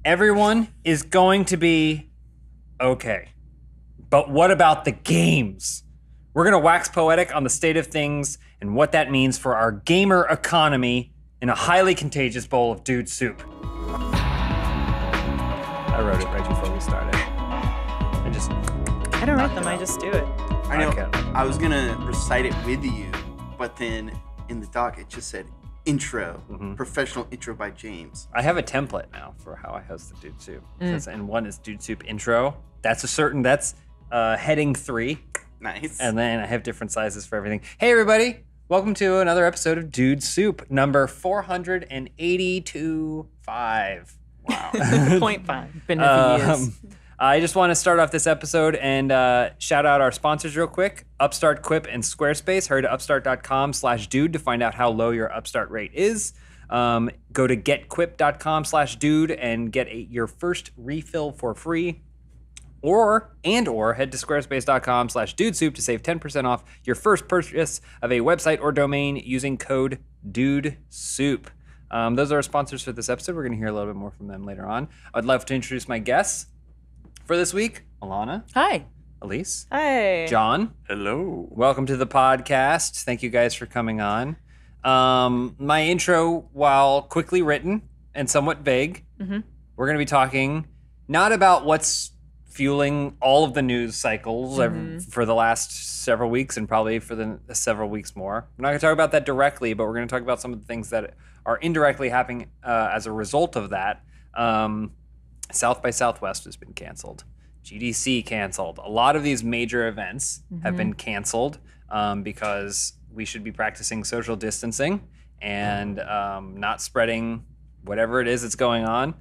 everyone is going to be okay. But what about the games? We're going to wax poetic on the state of things and what that means for our gamer economy in a highly contagious bowl of dude soup. I wrote it right before we started. I don't write them, I just do it. I know. Okay. I was going to recite it with you, but then in the doc it just said intro, professional intro by James. I have a template now for how I host the Dude Soup. And one is Dude Soup intro. That's heading 3. Nice. And then I have different sizes for everything. Hey, everybody. Welcome to another episode of Dude Soup, number 482.5. Wow. 0.5. Been there for years. I just want to start off this episode and shout out our sponsors real quick. Upstart, Quip, and Squarespace. Hurry to upstart.com/dude to find out how low your Upstart rate is. Go to getquip.com/dude and get your first refill for free. Or head to squarespace.com/dudesoup to save 10% off your first purchase of a website or domain using code DUDESOUP. Those are our sponsors for this episode. We're going to hear a little bit more from them later on. I'd love to introduce my guests for this week. Alana. Hi. Elise. Hi. John. Hello. Welcome to the podcast. Thank you guys for coming on. My intro, while quickly written and somewhat vague, we're going to be talking not about what's fueling all of the news cycles for the last several weeks and probably for the several weeks more. We're not going to talk about that directly, but we're going to talk about some of the things that are indirectly happening as a result of that. South by Southwest has been canceled. GDC canceled. A lot of these major events have been canceled because we should be practicing social distancing and not spreading whatever it is that's going on.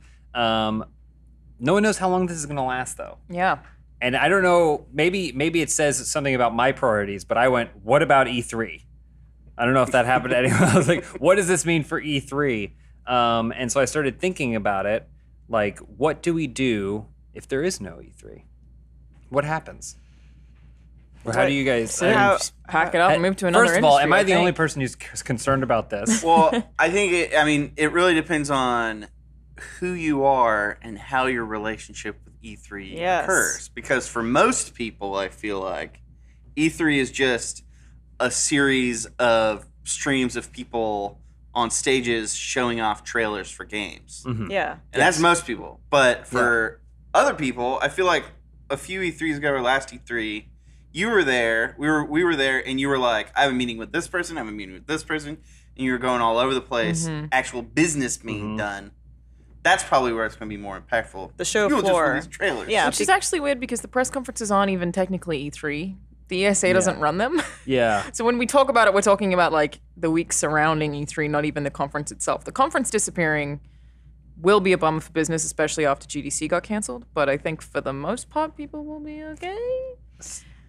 No one knows how long this is going to last, though. Yeah. And I don't know, maybe it says something about my priorities, but I went, what about E3? I don't know if that happened to anyone. I was like, what does this mean for E3? And so I started thinking about it, like, what do we do if there is no E3? What happens? Or how do you guys... Pack it up and move to another industry. First of all, industry, am I the only person who's concerned about this? Well, I think, it really depends on who you are and how your relationship with E3 occurs. Because for most people, I feel like E3 is just a series of streams of people on stages showing off trailers for games. Yeah. And that's most people. But for other people, I feel like a few E3s ago or last E3, you were there, we were there, and you were like, I have a meeting with this person, I have a meeting with this person, and you were going all over the place, actual business being done. That's probably where it's going to be more impactful. The show People floor. just release trailers. Yeah, which is actually weird because the press conferences aren't even technically E3. The ESA doesn't run them. Yeah. So when we talk about it, we're talking about like the week surrounding E3, not even the conference itself. The conference disappearing will be a bummer for business, especially after GDC got canceled. But I think for the most part, people will be okay.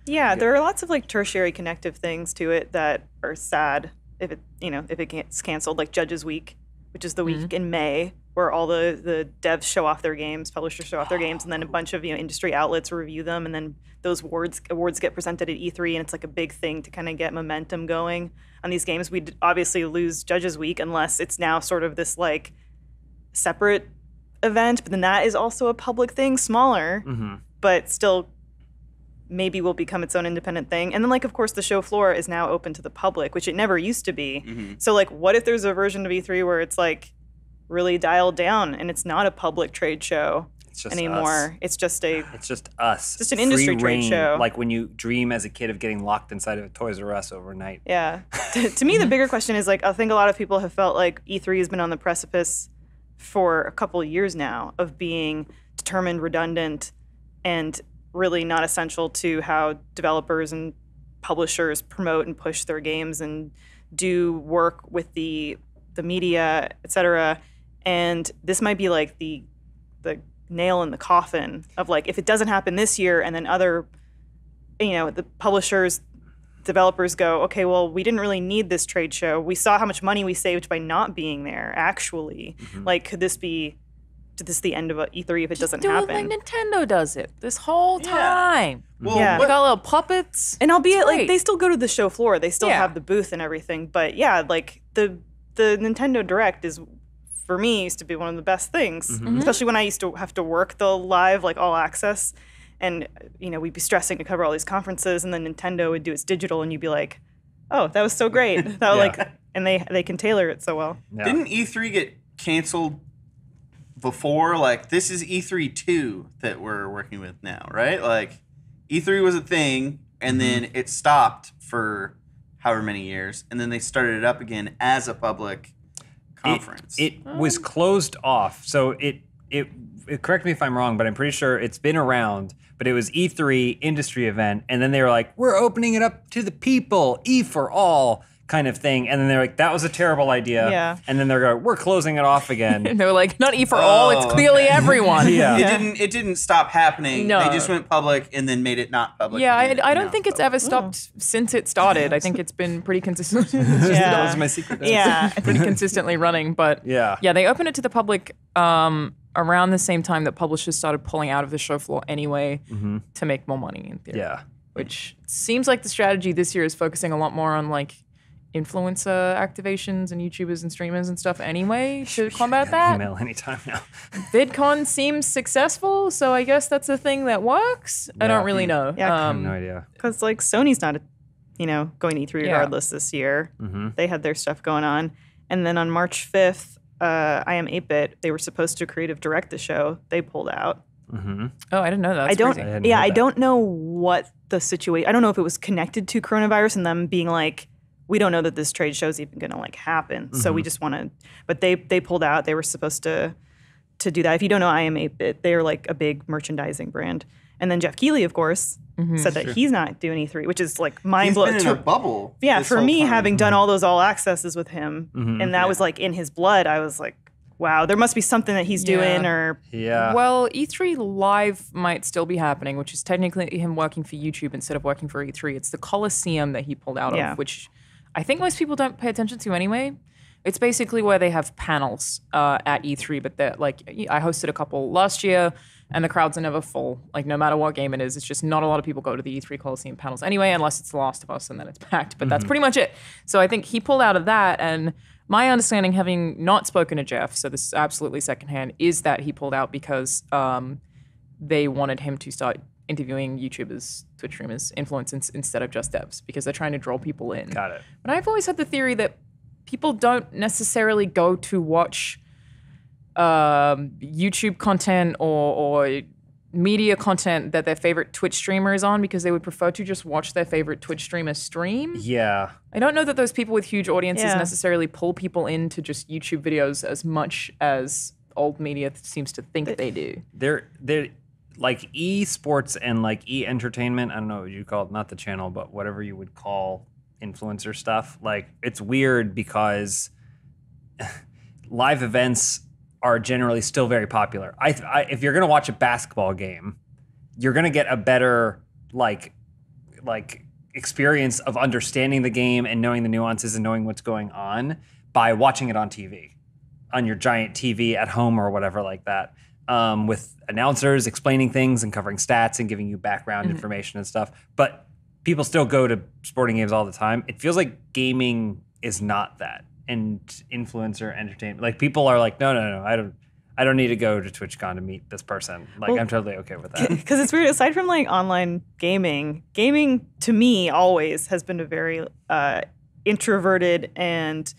Yeah, there are lots of like tertiary connective things to it that are sad if it gets canceled, like Judges Week, which is the week in May where all the devs show off their games, publishers show off their games, and then a bunch of industry outlets review them, and then those awards get presented at E3, and it's like a big thing to kind of get momentum going on these games. We'd obviously lose Judges Week unless it's now sort of this like separate event, but then that is also a public thing, smaller, but still maybe will become its own independent thing. And then, like, of course, the show floor is now open to the public, which it never used to be. So, like, what if there's a version of E3 where it's, like, really dialed down and it's not a public trade show anymore? Us. It's just us. Just an industry trade show. Like when you dream as a kid of getting locked inside of a Toys R Us overnight. Yeah. To me, the bigger question is, like, I think a lot of people have felt like E3 has been on the precipice for a couple of years now of being determined, redundant, and really not essential to how developers and publishers promote and push their games and do work with the media, et cetera. And this might be like the nail in the coffin of like, if it doesn't happen this year and then other, the publishers, developers go, okay, well, we didn't really need this trade show. We saw how much money we saved by not being there, actually. Like, could this be the end of E3 if it doesn't happen? Just do it like Nintendo does it this whole time. Well, They got little puppets. And albeit, like, they still go to the show floor. They still Yeah. have the booth and everything. But, yeah, like, the Nintendo Direct is for me used to be one of the best things, especially when I used to have to work the live, like all access. And, we'd be stressing to cover all these conferences, and then Nintendo would do its digital, and you'd be like, oh, that was so great. That was and they can tailor it so well. Yeah. Didn't E3 get canceled before? Like, this is E3 2 that we're working with now, right? Like, E3 was a thing, and then it stopped for however many years, and then they started it up again as a public conference. It was closed off, so it correct me if I'm wrong, but I'm pretty sure it's been around, but it was E3 industry event, and then they were like, we're opening it up to the people, E for all kind of thing, and then they're like, that was a terrible idea. Yeah. And then they're going, we're closing it off again. And they were like, not E for all, it's clearly everyone. Yeah. It didn't stop happening. No. They just went public and then made it not public. Yeah, I don't think it's ever stopped since it started. I think it's been pretty consistent. That was my secret. Yeah. Pretty consistently running, but yeah, they opened it to the public around the same time that publishers started pulling out of the show floor anyway to make more money in theory. Yeah. Which seems like the strategy this year is focusing a lot more on like influencer activations and YouTubers and streamers and stuff anyway to combat that. Email anytime now. VidCon seems successful, so I guess that's a thing that works. I don't really know. Yeah, I have no idea. Because like Sony's not, going to E3 regardless this year. They had their stuff going on, and then on March 5th, I Am 8-Bit. They were supposed to creative direct the show. They pulled out. Oh, I didn't know that. I don't know what the situation. I don't know if it was connected to coronavirus and them being like, we don't know that this trade show is even going to like happen. So we just want to. But they pulled out. They were supposed to do that. If you don't know I Am 8-Bit, they are like a big merchandising brand. And then Jeff Keighley, of course, said that he's not doing E3, which is like mind blowing. He's been in a bubble. Yeah, for me, having done all those all accesses with him, and that was like in his blood, I was like, wow, there must be something that he's doing or... Yeah. Well, E3 Live might still be happening, which is technically him working for YouTube instead of working for E3. It's the Coliseum that he pulled out of, which I think most people don't pay attention to anyway. It's basically where they have panels at E3, but they're like, I hosted a couple last year, and the crowds are never full. Like, no matter what game it is, it's just not a lot of people go to the E3 Coliseum panels anyway, unless it's The Last of Us, and then it's packed. But that's pretty much it. So I think he pulled out of that, and my understanding, having not spoken to Jeff, so this is absolutely secondhand, is that he pulled out because they wanted him to start interviewing YouTubers, Twitch streamers, influencers instead of just devs, because they're trying to draw people in. Got it. But I've always had the theory that people don't necessarily go to watch YouTube content or media content that their favorite Twitch streamer is on because they would prefer to just watch their favorite Twitch streamer stream. Yeah. I don't know that those people with huge audiences necessarily pull people into just YouTube videos as much as old media seems to think they do. They're like esports and like e-entertainment, I don't know what you call it, not the channel, but whatever you would call influencer stuff. Like, it's weird because live events are generally still very popular. If you're gonna watch a basketball game, you're gonna get a better like experience of understanding the game and knowing the nuances and knowing what's going on by watching it on TV, on your giant TV at home or whatever like that, with announcers explaining things and covering stats and giving you background information and stuff. But people still go to sporting games all the time. It feels like gaming is not that. And influencer entertainment, like people are like, no, I don't need to go to TwitchCon to meet this person. Like, I'm totally okay with that. Because it's weird. Aside from like online gaming to me always has been a very introverted and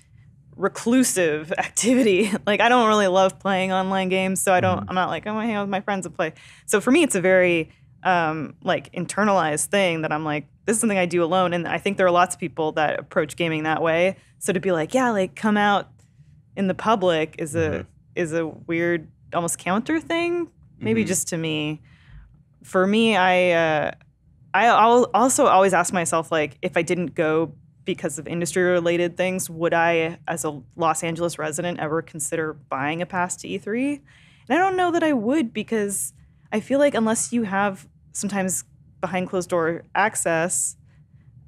reclusive activity. Like, I don't really love playing online games, so I'm not like, I'm gonna hang out with my friends and play. So for me, it's a very like internalized thing that I'm like, this is something I do alone. And I think there are lots of people that approach gaming that way. So to be like, yeah, like come out in the public is a weird, almost counter thing. Maybe just to me. For me, I'll also always ask myself, like, if I didn't go because of industry related things, would I, as a Los Angeles resident, ever consider buying a pass to E3? And I don't know that I would, because I feel like unless you have sometimes behind closed door access,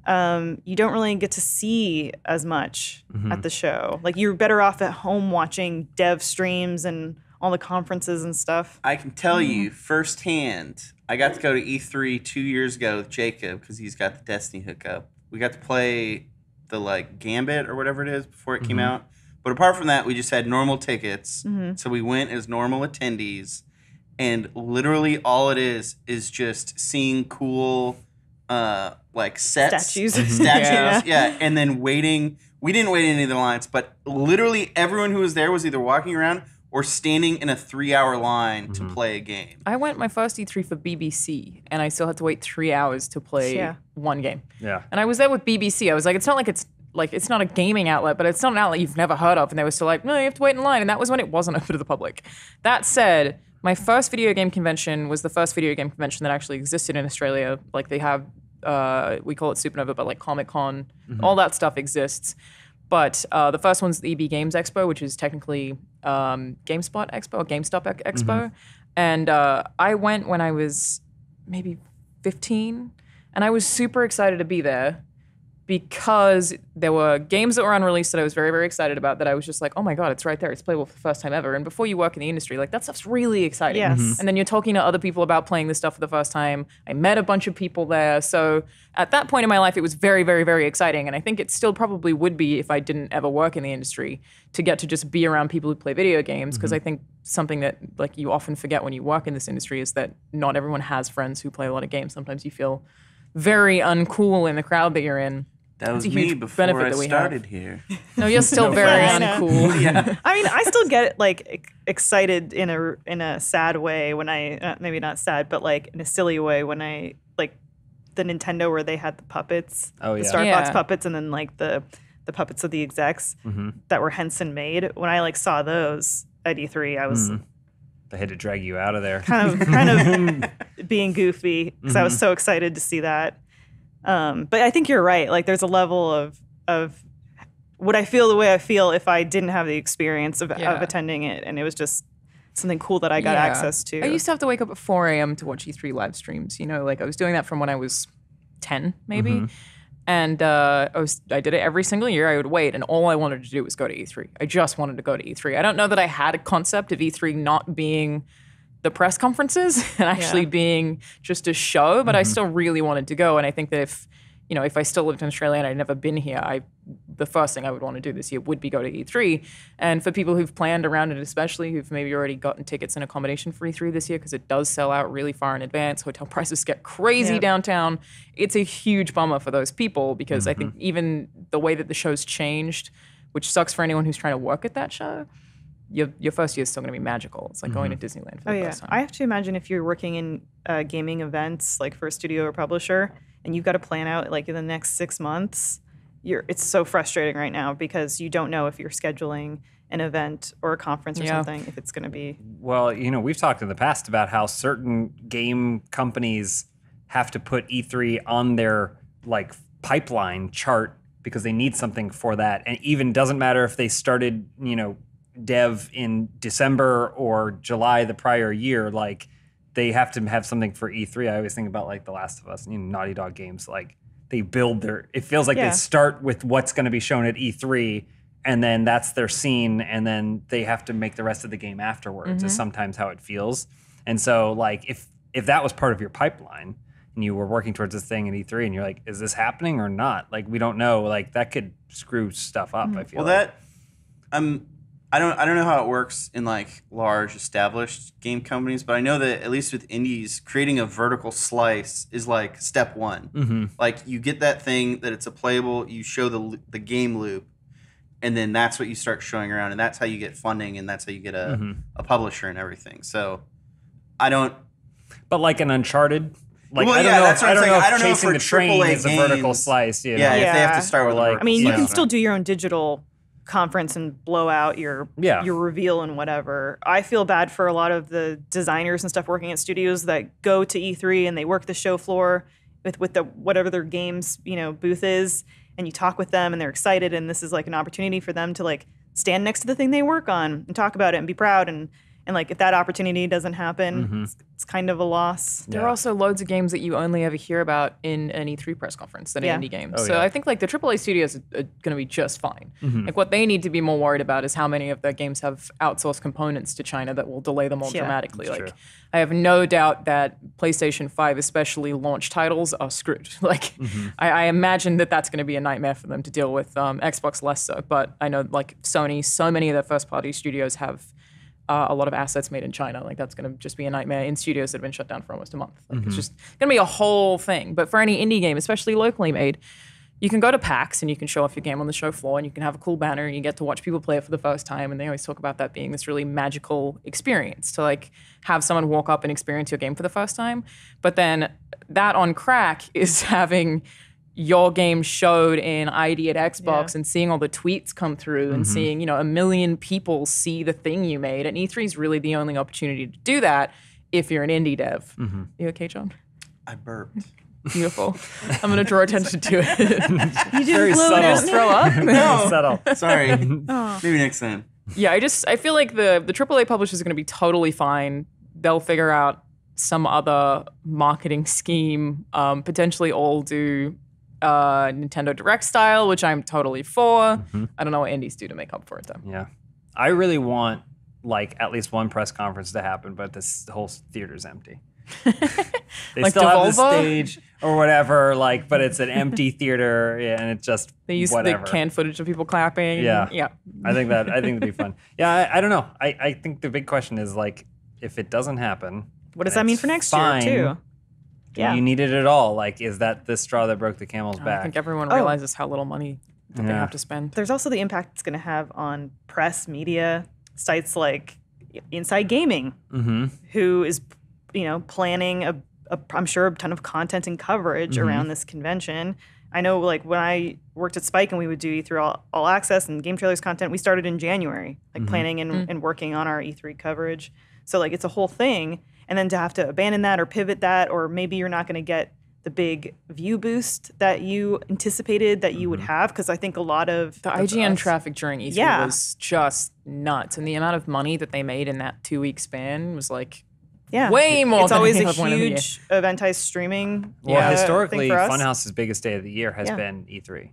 you don't really get to see as much at the show. Like, you're better off at home watching dev streams and all the conferences and stuff. I can tell you firsthand, I got to go to E3 2 years ago with Jacob because he's got the Destiny hookup. We got to play the like Gambit or whatever it is before it came out. But apart from that, we just had normal tickets. So we went as normal attendees. And literally all it is just seeing cool like sets. Statues. Yeah. And then waiting. We didn't wait in any of the lines, but literally everyone who was there was either walking around or standing in a 3-hour line to play a game. I went my first E3 for BBC, and I still had to wait 3 hours to play one game. Yeah. And I was there with BBC. I was like, it's not a gaming outlet, but it's not an outlet you've never heard of. And they were still like, no, you have to wait in line. And that was when it wasn't open to the public. That said, my first video game convention was the first video game convention that actually existed in Australia. Like they have, we call it Supernova, but like Comic-Con, all that stuff exists. But the first one's the EB Games Expo, which is technically GameSpot Expo or GameStop Expo. And I went when I was maybe 15, and I was super excited to be there because there were games that were unreleased that I was very, very excited about that I was just like, oh my God, it's right there. It's playable for the first time ever. And before you work in the industry, like that stuff's really exciting. Yes. And then you're talking to other people about playing this stuff for the first time. I met a bunch of people there. So at that point in my life, it was very, very, very exciting. And I think it still probably would be if I didn't ever work in the industry to get to just be around people who play video games. Because I think something that like you often forget when you work in this industry is that not everyone has friends who play a lot of games. Sometimes you feel very uncool in the crowd that you're in. That was It's a me huge before benefit I that we started have. here. No, you're still very uncool. Yeah. I mean, I still get like excited in a sad way when I maybe not sad, but like in a silly way when I like the Nintendo where they had the puppets, Oh, yeah. the Star Yeah. Fox puppets, and then like the puppets of the execs that were Henson made. When I like saw those at E3, I was They had to drag you out of there. kind of being goofy because I was so excited to see that. But I think you're right. Like there's a level of would I feel the way I feel if I didn't have the experience of attending it, and it was just something cool that I got access to. I used to have to wake up at 4 a.m. to watch E3 live streams. You know, like I was doing that from when I was 10, maybe. And I did it every single year. I would wait, and all I wanted to do was go to E3. I just wanted to go to E3. I don't know that I had a concept of E3 not being the press conferences and actually being just a show, but I still really wanted to go. And I think that if I still lived in Australia and I'd never been here, the first thing I would want to do this year would be go to E3. And for people who've planned around it, especially who've maybe already gotten tickets and accommodation for E3 this year, because it does sell out really far in advance, hotel prices get crazy downtown. It's a huge bummer for those people because I think even the way that the show's changed, which sucks for anyone who's trying to work at that show, your first year is still going to be magical. It's like going to Disneyland for the first time. I have to imagine if you're working in gaming events, like for a studio or publisher, and you've got to plan out like in the next 6 months, it's so frustrating right now because you don't know if you're scheduling an event or a conference or something, if it's going to be. Well, we've talked in the past about how certain game companies have to put E3 on their like pipeline chart because they need something for that. And even doesn't matter if they started, dev in December or July the prior year, like they have to have something for E3. I always think about like The Last of Us, Naughty Dog games, like they build it feels like they start with what's going to be shown at E3 and then that's their scene and then they have to make the rest of the game afterwards is sometimes how it feels. And so like if that was part of your pipeline and you were working towards this thing at E3 and you're like, is this happening or not? Like we don't know, like that could screw stuff up, I feel like. I don't know how it works in like large established game companies, but I know that at least with indies, creating a vertical slice is like step one. Like you get that thing that it's a playable, you show the game loop, and then that's what you start showing around, and that's how you get funding, and that's how you get a publisher and everything. So I don't. But like an Uncharted. Like, well, I don't know. That's what I'm saying. I don't know chasing for the train AAA is a vertical games, slice. if they have to start with like, like. I mean, you can still do your own digital conference and blow out your reveal and whatever. I feel bad for a lot of the designers and stuff working at studios that go to E3 and they work the show floor with the whatever their games booth is, and you talk with them and they're excited, and this is like an opportunity for them to like stand next to the thing they work on and talk about it and be proud and And like if that opportunity doesn't happen, it's kind of a loss. There are also loads of games that you only ever hear about in an E3 press conference than indie games. I think like the AAA studios are going to be just fine. Like what they need to be more worried about is how many of their games have outsourced components to China that will delay them all dramatically. Like true. I have no doubt that PlayStation 5, especially launch titles, are screwed. Like I imagine that that's going to be a nightmare for them to deal with. Xbox less so, but I know like Sony, so many of their first party studios have a lot of assets made in China. Like that's going to just be a nightmare in studios that have been shut down for almost a month. Like it's just going to be a whole thing. But for any indie game, especially locally made, you can go to PAX and you can show off your game on the show floor and you can have a cool banner and you get to watch people play it for the first time. And they always talk about that being this really magical experience to like have someone walk up and experience your game for the first time. But then that on crack is having your game showed in ID at Xbox and seeing all the tweets come through and seeing, 1 million people see the thing you made. And E3 is really the only opportunity to do that if you're an indie dev. You okay, John? I burped. Beautiful. I'm going to draw attention to it. You didn't blow it. Just throw up? No. Subtle. Sorry. Maybe next time. Yeah, I feel like the AAA publishers are going to be totally fine. They'll figure out some other marketing scheme, potentially all do Nintendo Direct style, which I'm totally for. I don't know what indies do to make up for it though. Yeah. I really want like at least one press conference to happen, but this whole theater's empty. They like still have the Devolver? stage or whatever, like, but it's an empty theater, and it just They use whatever. the canned footage of people clapping. Yeah. Yeah. I think it'd be fun. Yeah, I don't know. I think the big question is like, if it doesn't happen, What does that mean for next year too? Do you need it at all? Like, is that the straw that broke the camel's I back? think everyone realizes how little money that they Yeah. have to spend. There's also the impact it's going to have on press, media, sites like Inside Gaming, who is, planning I'm sure a ton of content and coverage around this convention. I know, like when I worked at Spike and we would do E3 all access and game trailers content, we started in January, like planning and working on our E3 coverage. So like it's a whole thing, and then to have to abandon that or pivot that, or maybe you're not going to get the big view boost that you anticipated that you would have, because I think a lot of The IGN traffic during E3 Yeah. was just nuts, and the amount of money that they made in that 2-week span was like yeah, way more. It's than always any a other point of the year. huge eventized streaming. Well, thing historically, for us. Funhaus's biggest day of the year has Yeah. been E3,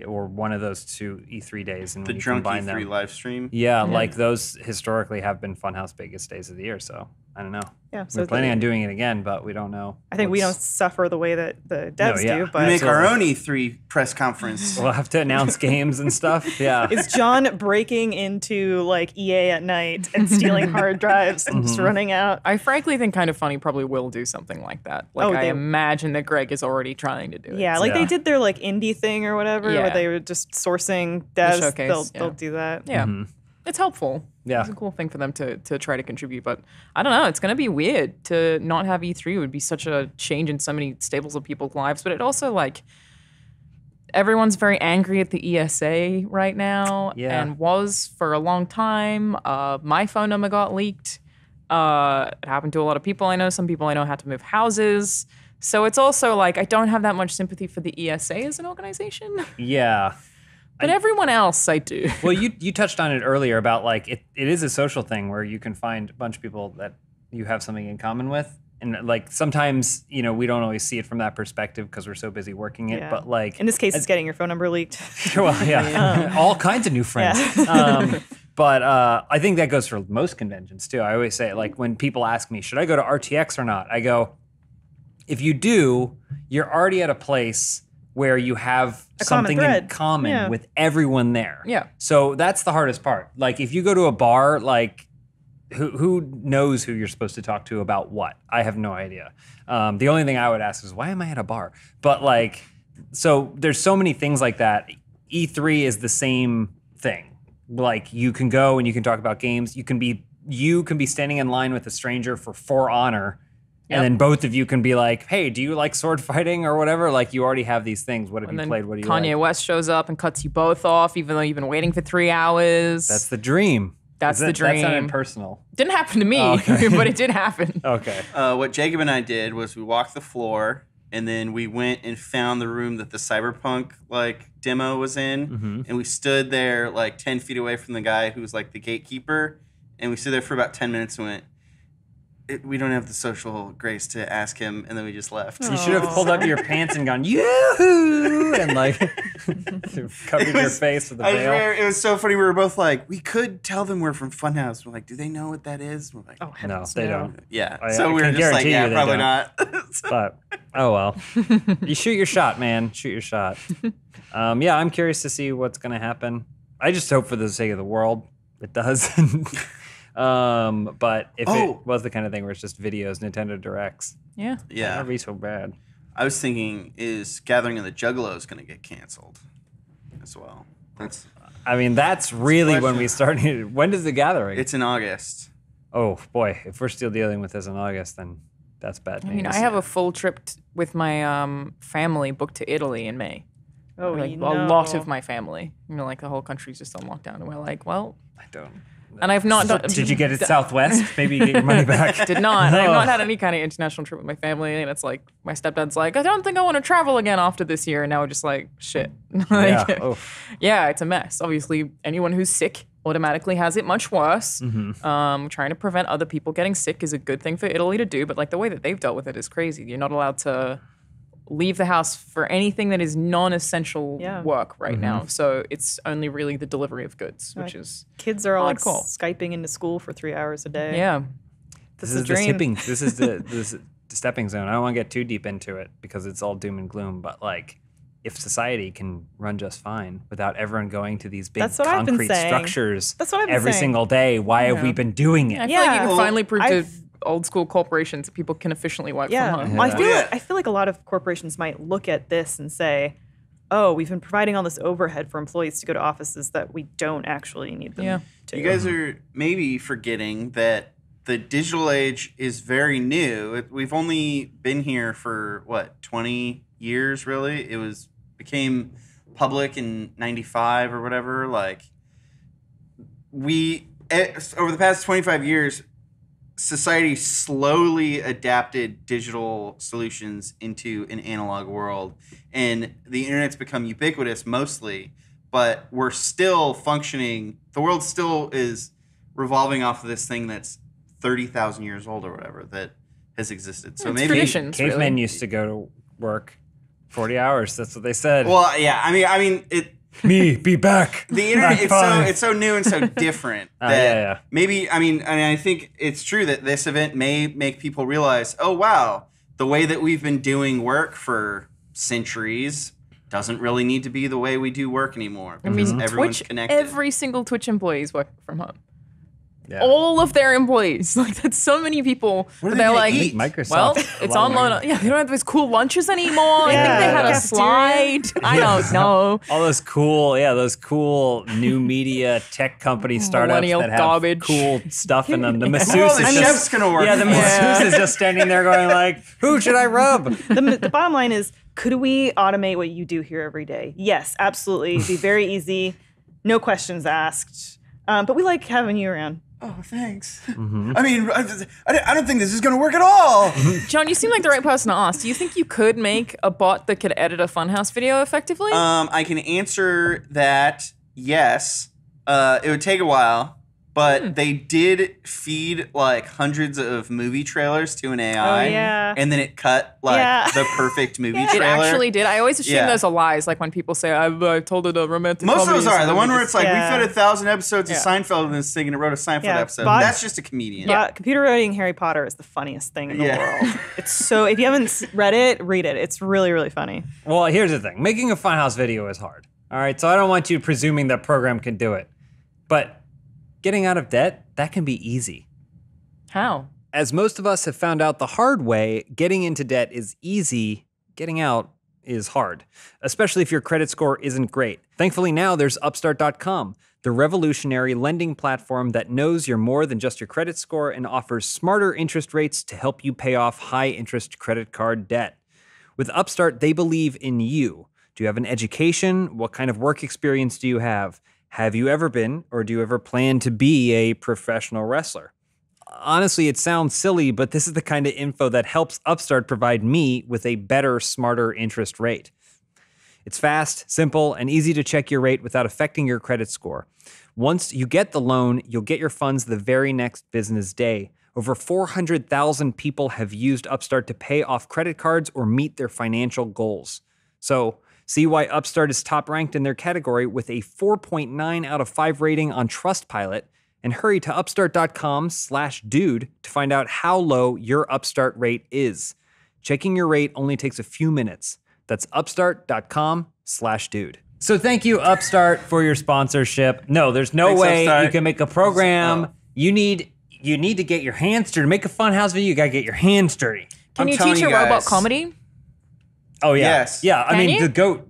or one of those two E3 days, and The when you drunk combine E3 them, live stream. yeah, like those historically have been Funhaus biggest days of the year. So I don't know. Yeah, so We're planning on doing it again, but we don't know. I think we don't what's- suffer the way that the devs yeah. do. We But make our Absolutely. own E3 press conference. We'll have to announce games and stuff. Yeah. is John breaking into like EA at night and stealing hard drives and just running out? I frankly think Kind of Funny probably will do something like that. Like Oh, I they- imagine that Greg is already trying to do it. Yeah, like Yeah. they did their like indie thing or whatever, where Yeah. they were just sourcing devs. showcase, They'll yeah. do that. Yeah. It's helpful. Yeah. It's a cool thing for them to try to contribute. But I don't know. It's going to be weird to not have E3. It would be such a change in so many staples of people's lives. But it also, like, everyone's very angry at the ESA right now and was for a long time. My phone number got leaked. It happened to a lot of people I know. Some people I know had to move houses. So it's also like I don't have that much sympathy for the ESA as an organization. Yeah. But everyone else I do. Well, you touched on it earlier about like it is a social thing where you can find a bunch of people that you have something in common with. And like sometimes, we don't always see it from that perspective because we're so busy working it. Yeah. But like In this case, it's getting your phone number leaked. well, yeah, all kinds of new friends. But I think that goes for most conventions too. I always say, like, when people ask me, should I go to RTX or not? I go, if you do, you're already at a place where you have A common something in thread. common Yeah. with everyone there. Yeah. So that's the hardest part. Like, if you go to a bar, like, who knows who you're supposed to talk to about what? I have no idea. The only thing I would ask is, why am I at a bar? But like, so there's so many things like that. E3 is the same thing. Like, you can go and you can talk about games. You can be standing in line with a stranger for Honor, and then both of you can be like, hey, do you like sword fighting or whatever? Like, you already have these things. What have And you then played? What do you Kanye like? West shows up and cuts you both off, even though you've been waiting for 3 hours. That's the dream. That's the That sounded dream. personal. Didn't happen to me, okay. but it did happen. Okay. What Jacob and I did was we walked the floor, and then we went and found the room that the Cyberpunk demo was in, and we stood there 10 feet away from the guy who was the gatekeeper, And we stood there for about 10 minutes and went, we don't have the social grace to ask him, and then we just left. You should have pulled up your pants and gone, yoo-hoo, and like covered your face with a veil. It was so funny. We were both like, we could tell them we're from Funhaus. We're like, do they know what that is? We're like, Oh, No, heavens, they don't. yeah. I So we were can just like, guarantee yeah, you they probably don't. not. But, oh well. You shoot your shot, man. Shoot your shot. Yeah, I'm curious to see what's going to happen. I just hope for the sake of the world it does. But if it was the kind of thing where it's just videos, Nintendo Directs, Yeah. Yeah. that'd be so bad. I was thinking, is Gathering of the Juggalos going to get canceled as well? I mean, that's really when question. we started. When does the gathering? It's in August. Oh boy, if we're still dealing with this in August, then that's bad news. I mean, I have a full trip with my family booked to Italy in May. Oh, Like you a know. lot of my family. Like the whole country's just on lockdown, and we're like, well, I don't. and I've not done. Did you get it Southwest? Maybe you get your money back. Did not. No. I've not had any kind of international trip with my family, and it's like my stepdad's like, I don't think I want to travel again after this year, and now we're just like, shit. Yeah. Like, Oh. yeah, it's a mess. Obviously, anyone who's sick automatically has it much worse. Trying to prevent other people getting sick is a good thing for Italy to do, but like the way that they've dealt with it is crazy. You're not allowed to leave the house for anything that is non-essential Yeah. work right now. So it's only really the delivery of goods, which is Kids are all like hardcore. Skyping into school for 3 hours a day. yeah. This That's is the dream. This is the stepping zone. I don't want to get too deep into it because it's all doom and gloom. But like, if society can run just fine without everyone going to these big That's what I've been concrete saying. structures That's what I've been every saying. single day, why have we been doing it? I feel like you can Well, finally prove to I've- old school corporations that people can efficiently work Yeah. from home. Well, Yeah. I feel like a lot of corporations might look at this and say, oh, we've been providing all this overhead for employees to go to offices that we don't actually need them to. You guys are maybe forgetting that the digital age is very new. We've only been here for, 20 years, really? It became public in 95 or whatever. Like, over the past 25 years, society slowly adapted digital solutions into an analog world, and the internet's become ubiquitous mostly, but we're still functioning. The world still is revolving off of this thing that's 30,000 years old or whatever that has existed. So It's maybe traditions, Cavemen really. used to go to work 40 hours. That's what they said. Well, yeah. I mean, Me, be back. the internet Back it's so new and so different that yeah. maybe I think it's true that this event may make people realize, oh wow, the way that we've been doing work for centuries doesn't really need to be the way we do work anymore because everyone's Twitch, connected. every single Twitch employee is working from home. Yeah. All of their employees. Like, that's so many people. What are that they they're gonna like, eat? Microsoft. well, a it's lot of online. Yeah, they don't have those cool lunches anymore. I think they had a Cafeteria. slide. I don't know. All those cool new media tech company startups Millennial that have garbage. cool stuff in them. The masseuse Well, the is chef's just gonna work. Yeah, the masseuse is just standing there going like, "Who should I rub?" The bottom line is, could we automate what you do here every day? Yes, absolutely. It'd be very easy. No questions asked. But we like having you around. Oh, thanks. I mean, I don't think this is going to work at all. John, you seem like the right person to ask. Do you think you could make a bot that could edit a Funhaus video effectively? I can answer that. Yes, it would take a while, but they did feed like hundreds of movie trailers to an AI. Oh, yeah. And then it cut like Yeah. the perfect movie It trailer. actually did. I always assume Yeah. those are lies. Like when people say, I told it a romantic Most of comedy those are. and The then one they where just- it's like, Yeah. we fit 1,000 episodes of Yeah. Seinfeld in this thing and it wrote a Seinfeld Yeah, episode. bots- That's just a comedian. Computer writing Harry Potter is the funniest thing in the Yeah. world. It's so, if you haven't read it, read it. It's really, really funny. Well, here's the thing: making a Funhouse video is hard. All right, so I don't want you presuming that program can do it, but getting out of debt, that can be easy. How? As most of us have found out the hard way, getting into debt is easy, getting out is hard, especially if your credit score isn't great. Thankfully now there's Upstart.com, the revolutionary lending platform that knows you're more than just your credit score and offers smarter interest rates to help you pay off high-interest credit card debt. With Upstart, they believe in you. Do you have an education? What kind of work experience do you have? Have you ever been, or do you ever plan to be, a professional wrestler? Honestly, it sounds silly, but this is the kind of info that helps Upstart provide me with a better, smarter interest rate. It's fast, simple, and easy to check your rate without affecting your credit score. Once you get the loan, you'll get your funds the very next business day. Over 400,000 people have used Upstart to pay off credit cards or meet their financial goals. So, see why Upstart is top ranked in their category with a 4.9 out of 5 rating on Trustpilot, and hurry to upstart.com/dude to find out how low your Upstart rate is. Checking your rate only takes a few minutes. That's upstart.com/dude. So thank you, Upstart, for your sponsorship. No, there's no Thanks, way Upstart. you can make a program. You need to get your hands dirty. To make a Funhaus video, you gotta get your hands dirty. Can I'm you telling teach you a robot guys. comedy? Oh yeah, Yes. yeah. I Can mean, you? the goat.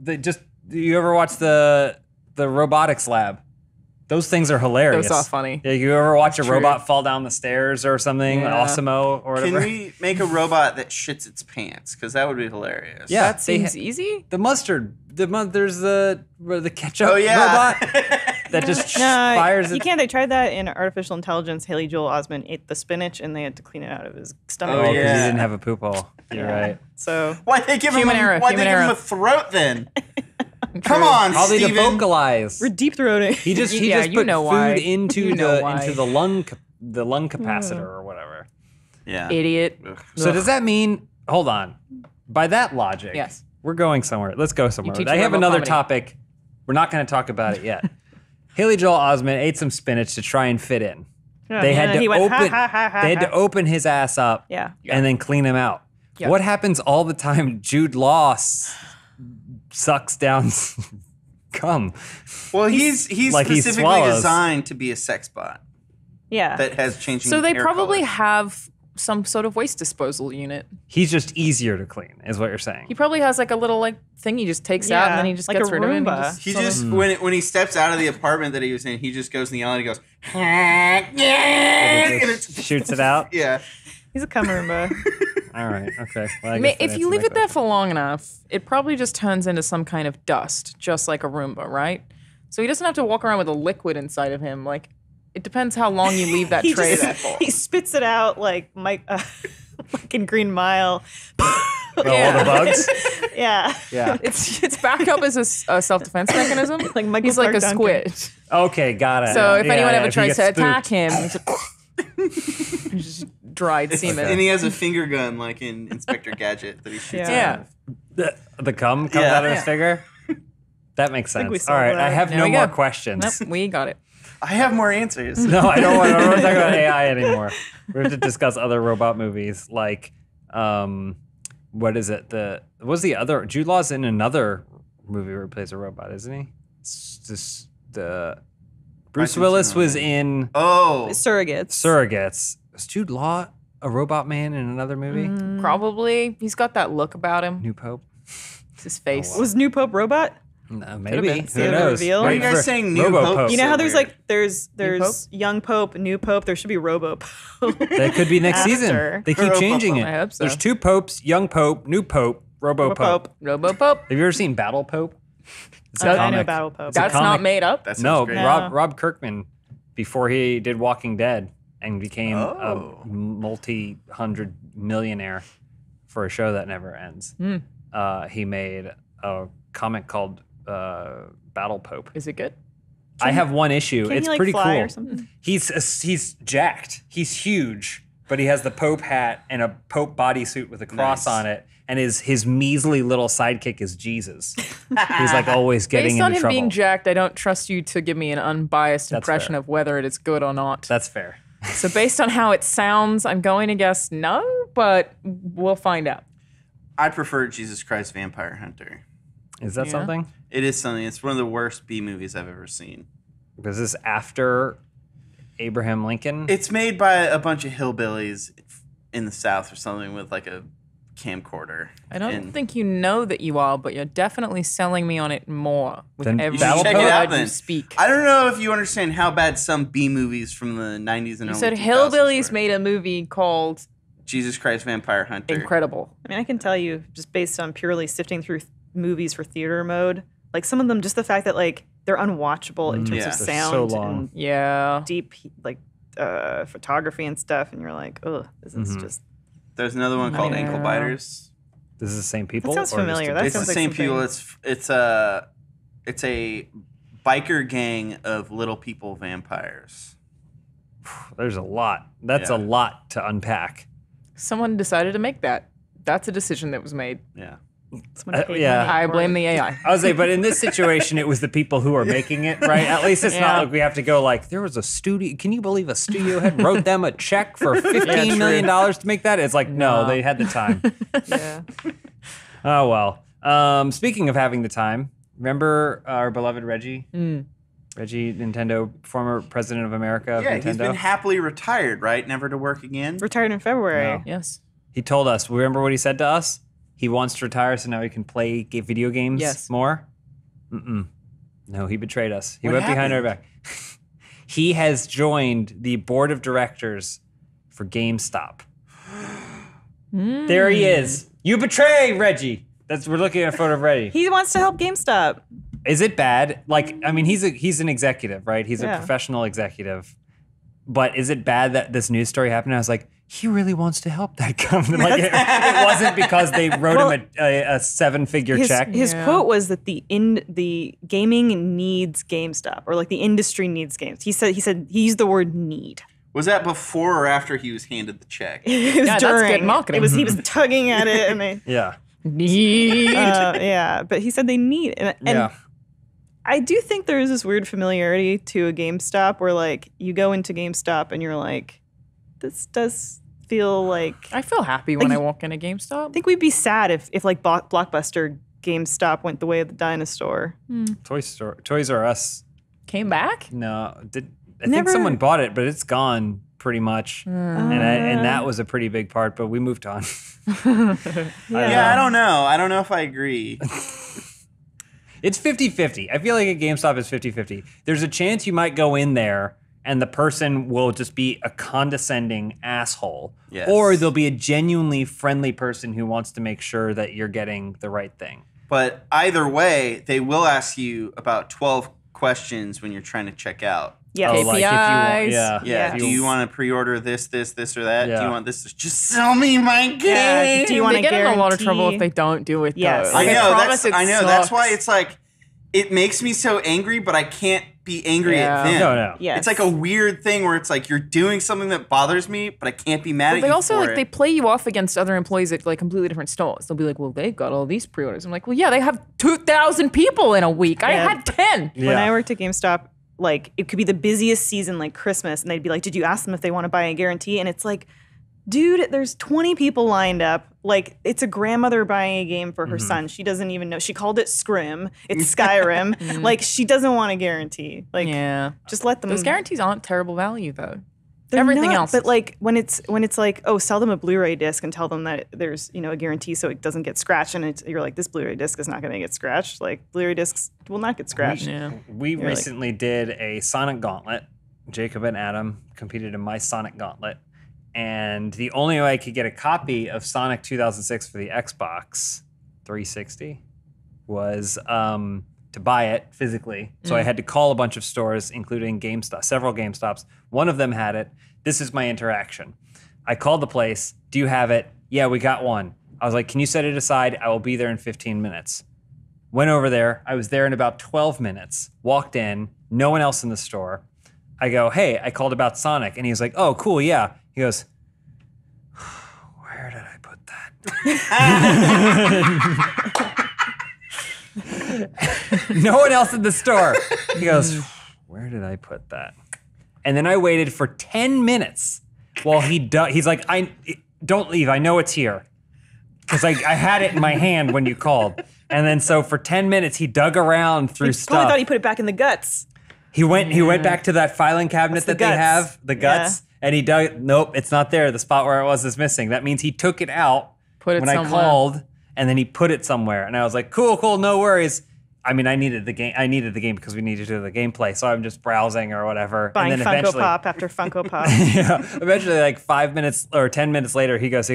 You ever watch the robotics lab? Those things are hilarious. Those are funny. Yeah, you ever watch That's a true. robot fall down the stairs or something? Yeah. Osmo or Can whatever. we make a robot that shits its pants? Because that would be hilarious. Yeah. That seems easy. The mustard. There's the ketchup Oh yeah. robot that just fires. You Its, can't. They tried that in artificial intelligence. Haley Joel Osment ate the spinach, and they had to clean it out of his stomach. Oh, because he yeah. didn't have a poop hole. You're right. So Why'd they give Human him? error, Why'd they human give him error. a throat then? Come on, Probably to Steven. vocalize. we're deep throating. He just Yeah, put you know why. food into You know the why. into the lung capacitor or whatever. Yeah. Idiot. Ugh. So does that mean? Hold on. By that logic, Yes. we're going somewhere. Let's go somewhere. teach I have robot another comedy. topic. We're not going to talk about it yet. Haley Joel Osment ate some spinach to try and fit in. They had to he went, open. ha, ha, ha, ha, They had to ha. open his ass up. Yeah. And then clean him out. Yeah. What happens all the time? Jude Law sucks down cum. Well, he's like he specifically swallows. designed to be a sex bot Yeah. that has changing. So they hair probably color. have some sort of waste disposal unit. He's just easier to clean, is what you're saying. He probably has like a little like thing he just takes out and then he just like gets a rid of it. and Roomba. He sort of- just when he steps out of the apartment that he was in, he just goes in the alley and he goes, and it's, Shoots it out. yeah. He's a cum Roomba. All right. Okay. Well, I Ma- guess that if you answers leave my it there question. for long enough, it probably just turns into some kind of dust, just like a Roomba, right? So he doesn't have to walk around with a liquid inside of him. Like, it depends how long you leave that he tray just- there for. he spits it out like Mike, like in Green Mile. Oh, all Yeah. the bugs. Yeah. Yeah. It's back up as a self-defense mechanism. Like Michael He's like Clark a Duncan. squid. Okay. Got it. So if Yeah, anyone yeah, ever if he tries to gets attack spooked. him, it's just dried semen. And he has a finger gun like in Inspector Gadget that he shoots Yeah. Yeah. The cum comes Yeah. out of his Yeah. finger. That makes think we sense. All solved right. I that. have There no we more go. questions. Nope, we got it. I have more answers. No, I don't want to talk about AI anymore. We have to discuss other robot movies like, what is it? What's the other? Jude Law's in another movie where he plays a robot, isn't he? It's just Bruce think Willis so. was in Oh, Surrogates. Surrogates. Was Jude Law a robot man in another movie? Probably. He's got that look about him. New Pope? It's his face. Was New Pope Robot? No, maybe. been. Who See the knows? reveal? Why are you Wait guys for saying New Robo-Pope. Pope? You know So how there's weird. like there's young Pope, new Pope. There should be Robo Pope. That could be next season. After. They keep Robo-Pope. changing it. I hope so. There's 2 popes, young pope, new pope, Robo Pope. Robo-Pope. Have you ever seen Battle Pope? It's a I know comic. Battle Pope. That's comic. not made up. That sounds No, great. Yeah. Rob Kirkman, before he did Walking Dead and became Oh. a multi-hundred millionaire for a show that never ends, he made a comic called Battle Pope. Is it good? I have one issue. Can It's he like pretty fly cool. or something? He's jacked. He's huge, but he has the Pope hat and a Pope bodysuit with a cross Nice. on it. And his measly little sidekick is Jesus. He's like always getting Based on into him trouble. being jacked, I don't trust you to give me an unbiased That's impression fair. of whether it is good or not. That's fair. So based on how it sounds, I'm going to guess no, but we'll find out. I prefer Jesus Christ Vampire Hunter. Is that Yeah. something? It is something. It's one of the worst B movies I've ever seen. Was this after Abraham Lincoln? It's made by a bunch of hillbillies in the South or something with like a camcorder. I don't And think you know that you are, but you're definitely selling me on it more with Then every you should check it word out you then. speak. I don't know if you understand how bad some B movies from the 90s and You early said 2000s Hillbillies were. made a movie called Jesus Christ Vampire Hunter. Incredible. I mean, I can tell you just based on purely sifting through movies for theater mode, like some of them, just the fact that like they're unwatchable in terms Yeah. of They're sound so long. and Yeah. deep like photography and stuff, and you're like, oh, this is just There's another one called Yeah. Ankle Biters. This is the same people? That sounds or just familiar. a That It's the sounds like same something- people. It's a biker gang of little people vampires. There's a lot. That's a lot to unpack. Someone decided to make that. That's a decision that was made. Yeah. Someone paid yeah. money I for blame it. the AI. I was like, but in this situation, it was the people who are making it, right? At least it's not like we have to go like, there was a studio. Can you believe a studio head wrote them a check for $15 million to make that? It's like, no, they had the time. Yeah. Oh, well. Speaking of having the time, remember our beloved Reggie? Reggie Nintendo, former president of America of Yeah, Nintendo? he's been happily retired, right? Never to work again. Retired in February. No. Yes. He told us, remember what he said to us? He wants to retire so now he can play video games more? No, he betrayed us. He went behind our back. He has joined the board of directors for GameStop. There he is. You betray Reggie. We're looking at a photo of Reggie. He wants to help GameStop. Is it bad? Like, I mean, he's an executive, right? He's a professional executive. But is it bad that this news story happened? I was like, he really wants to help that company. Like, it wasn't because they wrote him a seven-figure check. His quote was that the gaming needs GameStop, or like the industry needs games. He said he used the word need. Was that before or after he was handed the check? It was That's during. good marketing. He was tugging at it, and they Yeah. Need. but he said they need, and I do think there is this weird familiarity to a GameStop where like you go into GameStop and you're like, this does feel like. I feel happy when I walk in a GameStop. I think we'd be sad if like Blockbuster GameStop went the way of the dinosaur. Toys R Us. Came back? No, I think someone bought it, but it's gone pretty much, and that was a pretty big part. But we moved on. I don't know. I don't know if I agree. It's 50-50. I feel like a GameStop is 50-50. There's a chance you might go in there and the person will just be a condescending asshole. Yes. Or there'll be a genuinely friendly person who wants to make sure that you're getting the right thing. But either way, they will ask you about 12 questions when you're trying to check out. Yes. Oh, like if you want, KPIs. yeah. Yeah. Yes. Do you want to pre-order this, or that? Yeah. Do you want this? Just sell me my game. Yeah. Do you want They to get in a lot of guarantee- trouble if they don't do it. Yes. Though. I Like, know. promise That's it That's sucks. why it's like it makes me so angry, but I can't be angry at them. No. Yes. It's like a weird thing where it's like you're doing something that bothers me, but I can't be mad at They you also for like it. they play you off against other employees at like completely different stores. They'll be like, "Well, they got all these pre-orders." I'm like, "Well, yeah, they have 2,000 people in a week. I Yeah. had 10." Yeah. When I worked at GameStop, like it could be the busiest season, like Christmas, and they'd be like, "Did you ask them if they want to buy a guarantee?" And it's like, dude, there's 20 people lined up. Like it's a grandmother buying a game for her son. She doesn't even know. She called it Scrim. It's Skyrim. Like she doesn't want a guarantee. Like Yeah, just let them. those guarantees aren't terrible value though. They're Everything not, else, but like when it's like, oh, sell them a Blu-ray disc and tell them that there's a guarantee so it doesn't get scratched, and you're like, this Blu-ray disc is not going to get scratched. Like Blu-ray discs will not get scratched. We recently did a Sonic Gauntlet. Jacob and Adam competed in my Sonic Gauntlet. And the only way I could get a copy of Sonic 2006 for the Xbox 360 was to buy it physically. So I had to call a bunch of stores, including GameStop, several GameStops. One of them had it. This is my interaction. I called the place. Do you have it? Yeah, we got one. I was like, can you set it aside? I will be there in 15 minutes. Went over there. I was there in about 12 minutes. Walked in. No one else in the store. I go, hey, I called about Sonic. And he was like, oh, cool, yeah. He goes, where did I put that? No one else in the store. He goes, where did I put that? And then I waited for 10 minutes while he's like, don't leave. I know it's here. Because I had it in my hand when you called. And then so for 10 minutes, he dug around through He stuff. probably thought he put it back in the guts. He went back to that filing cabinet that the they guts. have, the guts, and he dug. Nope, it's not there. The spot where it was is missing. That means he took it out Put it when I somewhere. called, and then he put it somewhere. And I was like, cool, no worries. I mean, I needed the game because we needed to do the gameplay. So I'm just browsing or whatever. Buying and then Funko eventually, Pop after Funko Pop. eventually, like 5 minutes or 10 minutes later, he goes,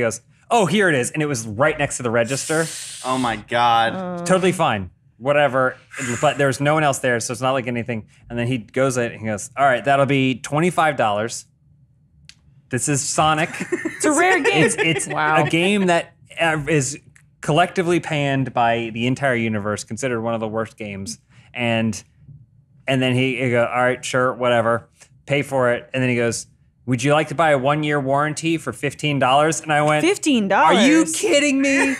oh, here it is, and it was right next to the register. Oh my god. Totally fine. Whatever, but there's no one else there, so it's not like anything. And then he goes in and he goes, all right, that'll be $25. This is Sonic. It's a rare game. It's Wow. a game that is collectively panned by the entire universe, considered one of the worst games. And then he goes, all right, sure, whatever, pay for it. And then he goes, would you like to buy a 1-year warranty for $15? And I went, $15? Are you kidding me?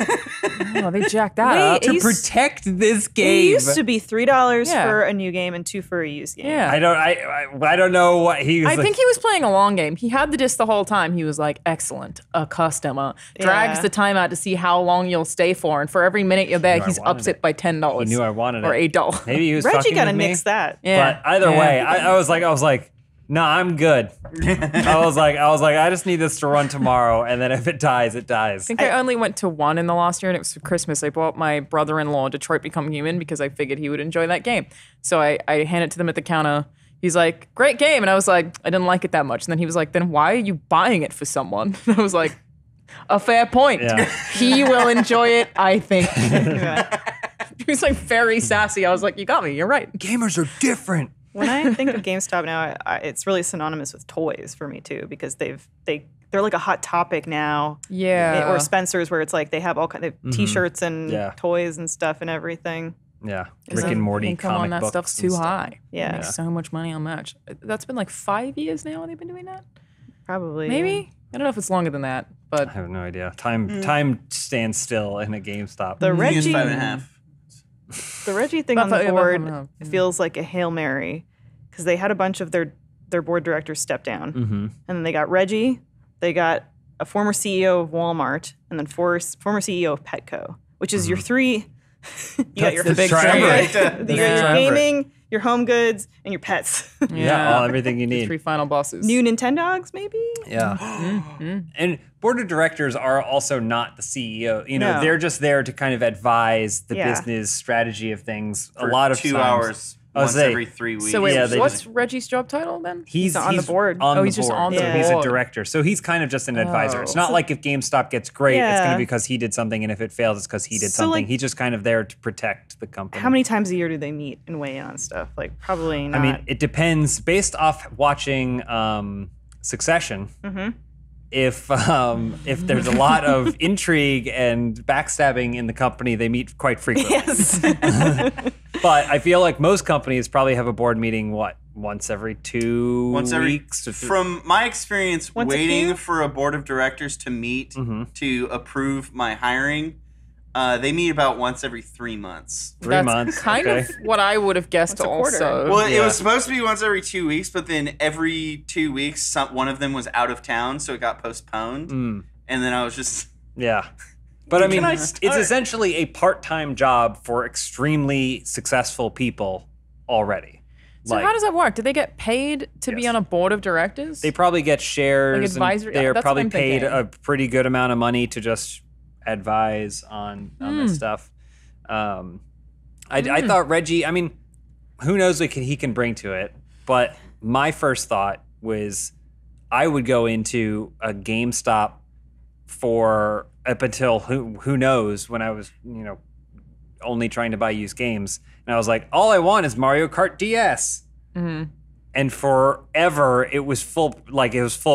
Oh, they jacked that up. To protect this game. It used to be $3 for a new game and $2 for a used game. Yeah. I don't know what he was. I think he was playing a long game. He had the disc the whole time. He was like, excellent, a customer. Drags the time out to see how long you'll stay for. And for every minute you're there, he's ups it by $10. He knew I wanted or it. $8. Maybe he was Reggie fucking got to with me. nix that. Yeah. But either way, I was like, no, I'm good. I was like, I just need this to run tomorrow, and then if it dies, it dies. I think I only went to one in the last year, and it was for Christmas. I bought my brother-in-law Detroit Become Human because I figured he would enjoy that game. So I handed it to them at the counter. He's like, great game. And I was like, I didn't like it that much. And then he was like, then why are you buying it for someone? And I was like, a fair point. Yeah. He will enjoy it, I think. He was like very sassy. I was like, you got me. You're right. Gamers are different. When I think of GameStop now, it's really synonymous with toys for me too, because they're like a hot topic now. Yeah. Or Spencer's, where it's like they have all kind of T-shirts and toys and stuff and everything. Yeah, Rick and Morty income comic on that books stuff's and too stuff. high. Yeah. Make so much money on that. That's been like 5 years now. They've been doing that. Probably. Maybe. I don't know if it's longer than that, but I have no idea. Time stands still in a GameStop. The Reggie, 5.5. the Reggie thing on the board feels like a Hail Mary, because they had a bunch of their board directors step down. And then they got Reggie, they got a former CEO of Walmart, and then former CEO of Petco, which is your three. You got your the big triumvirate. you got your gaming, your home goods, and your pets. Everything you need. 3 final bosses. New Nintendogs, maybe? Yeah. And board of directors are also not the CEO. You know, No. they're just there to kind of advise the Yeah. business strategy of things. For a lot of 2 times. hours, once every 3 weeks. So wait, Yeah, they what's Reggie's job title then? He's on the board. On Oh, the he's just board. on the So he's a board. director. So he's kind of just an advisor. It's not So- like if GameStop gets great, it's going Yeah. to be because he did something, and if it fails, it's because he did So, something. like- He's just kind of there to protect the company. How many times a year do they meet and weigh in on stuff? Like, probably not. I mean, it depends. Based off watching Succession, if there's a lot of intrigue and backstabbing in the company, they meet quite frequently. yes. But I feel like most companies probably have a board meeting, once every 2 weeks? From my experience, Once a waiting few? for a board of directors to meet to approve my hiring, they meet about once every 3 months. 3 That's months. kind okay. of what I would have guessed Once a quarter. also. Well, it Yeah. was supposed to be once every 2 weeks, but then every 2 weeks, one of them was out of town, so it got postponed. And then I was just... Yeah. But I mean, I it's start? essentially a part-time job for extremely successful people already. So how does that work? Do they get paid to be Yes. on a board of directors? They probably get shares. Like advisory- And they're that's what probably I'm paid thinking. a pretty good amount of money to just advise on this stuff. I thought Reggie, I mean, who knows what he can bring to it, but my first thought was I would go into a GameStop for up until who knows, when I was, only trying to buy used games. And I was like, all I want is Mario Kart DS. And forever it was full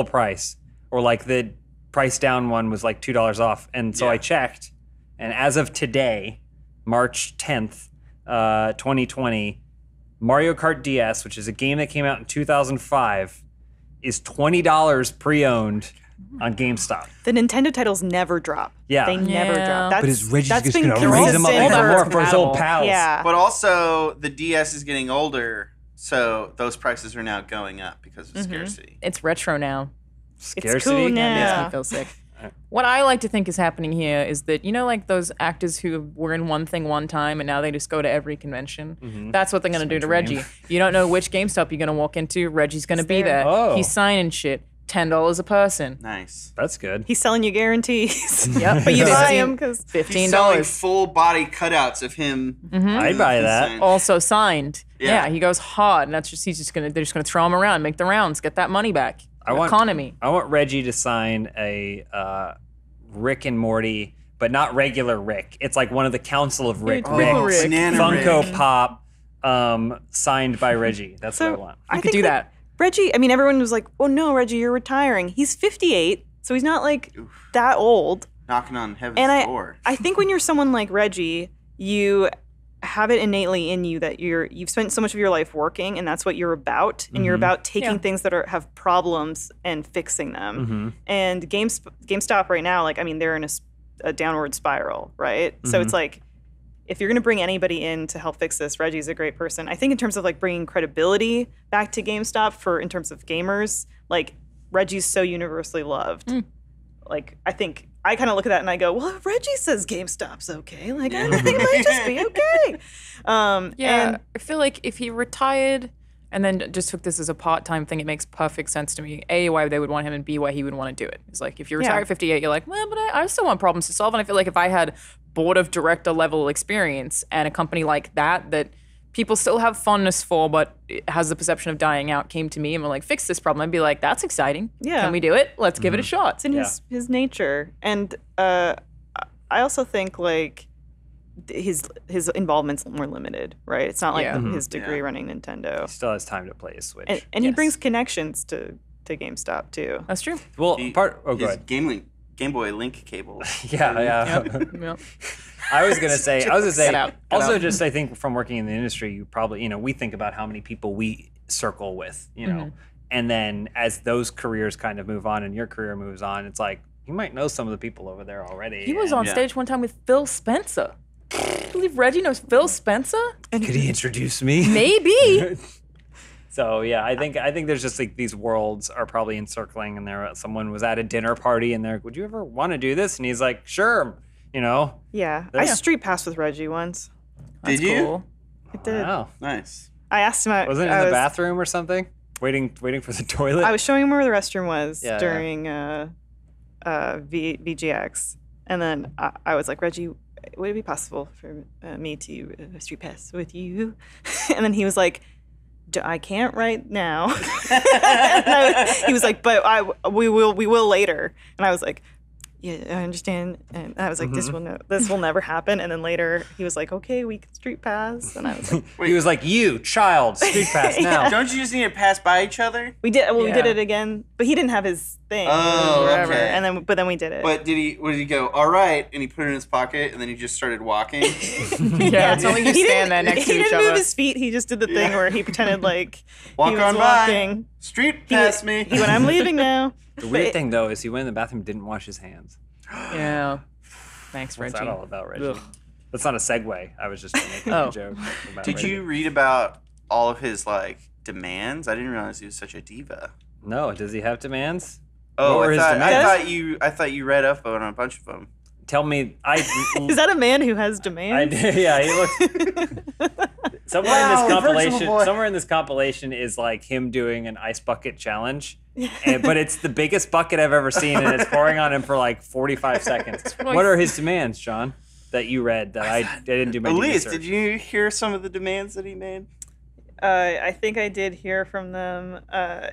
price, or like the price down one was like $2 off. And so I checked, and as of today, March 10th, 2020, Mario Kart DS, which is a game that came out in 2005, is $20 pre-owned on GameStop. The Nintendo titles never drop. Yeah. They never Yeah. drop. That's, But is Reggie that's just been going to raise them up consistent even more for- for his old pals? Yeah. But also, the DS is getting older, so those prices are now going up because of scarcity. It's retro now. Scarcity. cool That now. makes me feel sick. What I like to think is happening here is that, like those actors who were in one thing one time and now they just go to every convention? That's what they're going to do to Reggie. You don't know which GameStop you're going to walk into. Reggie's going to be there. Oh. He's signing shit. $10 a person. Nice. That's good. He's selling you guarantees. Yep. But you buy 15 them because He's selling $15. full body cutouts of him. I'd buy that. Insane. Also signed. Yeah. Yeah, he goes hard, and they're just gonna throw him around, make the rounds, get that money back. I want Economy. I want Reggie to sign a Rick and Morty, but not regular Rick. It's like one of the Council of Rick. Oh, Rick Rick. Banana Funko Rick. Pop, signed by Reggie. That's what I want. I could think do that. Reggie, I mean, everyone was like, "Oh no, Reggie, you're retiring." He's 58, so he's not like that old. knocking on heaven's And door. I think when you're someone like Reggie, you have it innately in you that you've spent so much of your life working, and that's what you're about. And you're about taking things that have problems and fixing them. And GameStop right now, like, I mean, they're in a downward spiral, right? So it's like, if you're going to bring anybody in to help fix this, Reggie's a great person. I think in terms of like bringing credibility back to GameStop in terms of gamers, like Reggie's so universally loved. Like, I think I kind of look at that and I go, well, if Reggie says GameStop's okay, like, I think it might just be okay. And I feel like if he retired and then just took this as a part-time thing, it makes perfect sense to me. A, why they would want him, and B, why he would want to do it. It's like, if you retire at 58, you're like, well, but I still want problems to solve. And I feel like if I had board of director level experience and a company like that people still have fondness for, but it has the perception of dying out, came to me and were like, fix this problem, I'd be like, that's exciting. Yeah. Can we do it? Let's give it a shot. It's in his nature. And I also think like his involvement's more limited, right? It's not like his degree running Nintendo. He still has time to play a Switch. And he brings connections to GameStop too. That's true. Well, go ahead. Game Boy Link cable. Yeah. Yep. I was gonna say. Cut out. Just I think from working in the industry, you probably we think about how many people we circle with, and then as those careers kind of move on and your career moves on, it's like you might know some of the people over there already. He was on stage one time with Phil Spencer. Can you believe Reggie knows Phil Spencer? Could he introduce me? Maybe. So yeah, I think there's just like these worlds are probably encircling, and someone was at a dinner party and they're like, would you ever want to do this? And he's like, sure, Yeah, I street passed with Reggie once. Did you? Cool. I did. Wow. Nice. I asked him. Wasn't it in the bathroom or something? Waiting for the toilet. I was showing him where the restroom was during VGX, and then I was like, Reggie, would it be possible for me to street pass with you? And then he was like, I can't right now. He was like, but we will later. And I was like, yeah, I understand. And I was like, this will never happen. And then later he was like, okay, we can street pass. And I was like, he was like, you child, street pass now. Don't you just need to pass by each other? We did. Well, we did it again, but he didn't have his thing. Oh, whatever. okay. And then we did it. But did he go, all right, and he put it in his pocket, and then he just started walking? Yeah, it's only you stand there next to each He other. didn't move his feet. He just did the thing where he pretended like Walk he was on by. walking. Street pass me. He went, I'm leaving now. The weird thing though is he went in the bathroom and didn't wash his hands. Yeah. Thanks, What's Reggie. that all about, Reggie? Ugh. That's not a segue. I was just making a joke. About Did Reggie. you read about all of his demands? I didn't realize he was such a diva. No. Does he have demands? Oh, What were his I demands? thought you read up on a bunch of them. Tell me. Is that a man who has demands? Yeah, he looks. Somewhere in this compilation is like him doing an ice bucket challenge, but it's the biggest bucket I've ever seen, and it's pouring on him for like 45 seconds. What are his demands, John? That you read that I didn't do my Elise, research. did you hear some of the demands that he made? I think I did hear from them.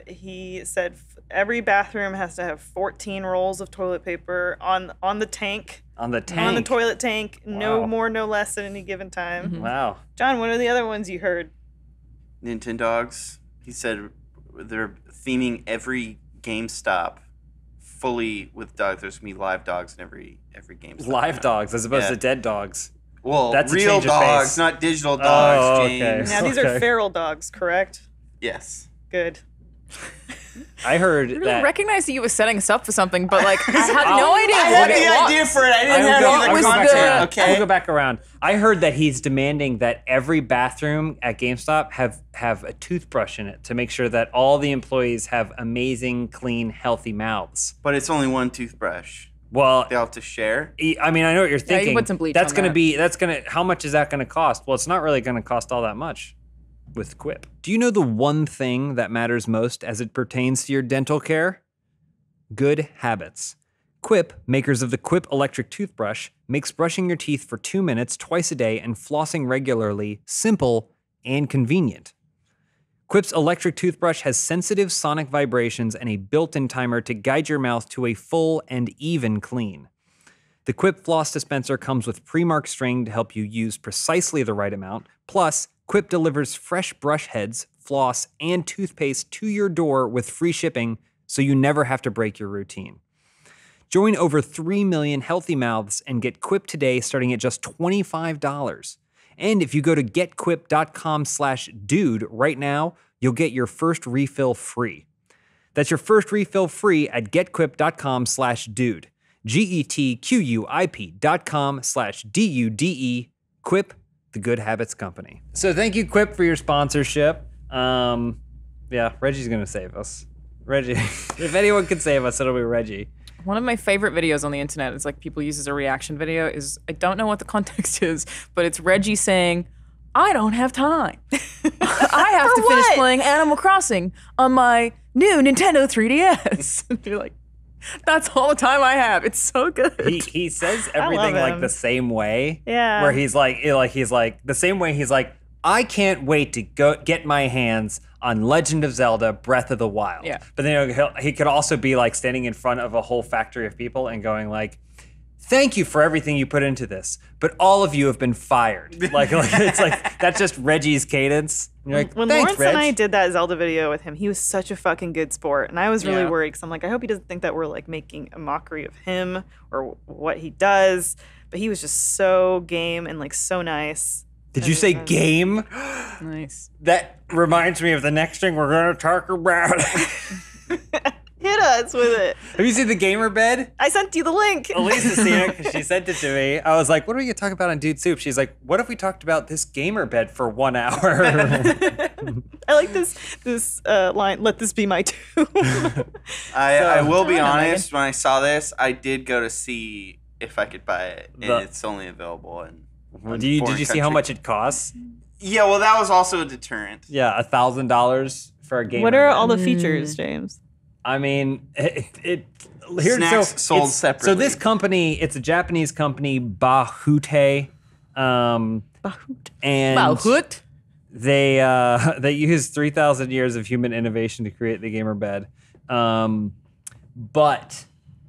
He said every bathroom has to have 14 rolls of toilet paper on the tank. On the tank? On the toilet tank. Wow. No more, no less at any given time. Mm-hmm. Wow. John, what are the other ones you heard? Nintendogs. He said they're theming every GameStop fully with dogs. There's gonna be live dogs in every GameStop. Live dogs as opposed to dead dogs. Well, That's a real change of dogs, pace. not digital dogs, Oh, okay. James. Now, these are feral dogs, correct? Yes. Good. I heard I really that. recognized that you were setting us up for something, but I had no idea I what had it the was. idea for it. I I didn't will have go, any I of will the go back content. around. I Okay. will go back around. I heard that he's demanding that every bathroom at GameStop have a toothbrush in it to make sure that all the employees have amazing, clean, healthy mouths. But it's only one toothbrush. Well, They all have to share. I mean, I know what you're thinking. put some bleach That's on gonna that. be. How much is that gonna cost? Well, it's not really gonna cost all that much with Quip. Do you know the one thing that matters most as it pertains to your dental care? Good habits. Quip, makers of the Quip electric toothbrush, makes brushing your teeth for 2 minutes twice a day and flossing regularly simple and convenient. Quip's electric toothbrush has sensitive sonic vibrations and a built-in timer to guide your mouth to a full and even clean. The Quip floss dispenser comes with pre-marked string to help you use precisely the right amount. Plus, Quip delivers fresh brush heads, floss, and toothpaste to your door with free shipping, so you never have to break your routine. Join over 3 million healthy mouths and get Quip today starting at just $25. And if you go to getquip.com/dude right now, you'll get your first refill free. That's your first refill free at getquip.com/dude. GETQUIP.com/DUDE. Quip, the good habits company. So thank you, Quip, for your sponsorship. Yeah, Reggie's going to save us. Reggie, if anyone can save us, it'll be Reggie. One of my favorite videos on the internet is like people use as a reaction video is, I don't know what the context is, but it's Reggie saying, I don't have time. I have to finish playing Animal Crossing on my new Nintendo 3DS. And you're like, that's all the time I have. It's so good. He says everything like the same way. Yeah. Where he's like the same way he's like, I can't wait to go get my hands on Legend of Zelda Breath of the Wild. Yeah. But then he could also be like standing in front of a whole factory of people and going like, thank you for everything you put into this, but all of you have been fired. like it's like, that's just Reggie's cadence. And you're like, when thanks, Lawrence Reg. and I did that Zelda video with him, he was such a fucking good sport. And I was really worried because I'm like, I hope he doesn't think that we're like making a mockery of him or what he does. But he was just so game and like so nice. Did you say game? Nice. That reminds me of the next thing we're going to talk about. Hit us with it. Have you seen the gamer bed? I sent you the link. Elisa's seen it because she sent it to me. I was like, what are we going to talk about on Dude Soup? She's like, what if we talked about this gamer bed for 1 hour? I like this line, let this be my tomb. I will be I know, honest, when I saw this, I did go to see if I could buy it, and it's only available in Did you see how much it costs? Yeah, well, that was also a deterrent. Yeah, $1,000 for a gamer What are bed. all the features, James? I mean, Snacks sold separately. So this company, it's a Japanese company, Bahute. And Bahut? they use 3,000 years of human innovation to create the gamer bed. But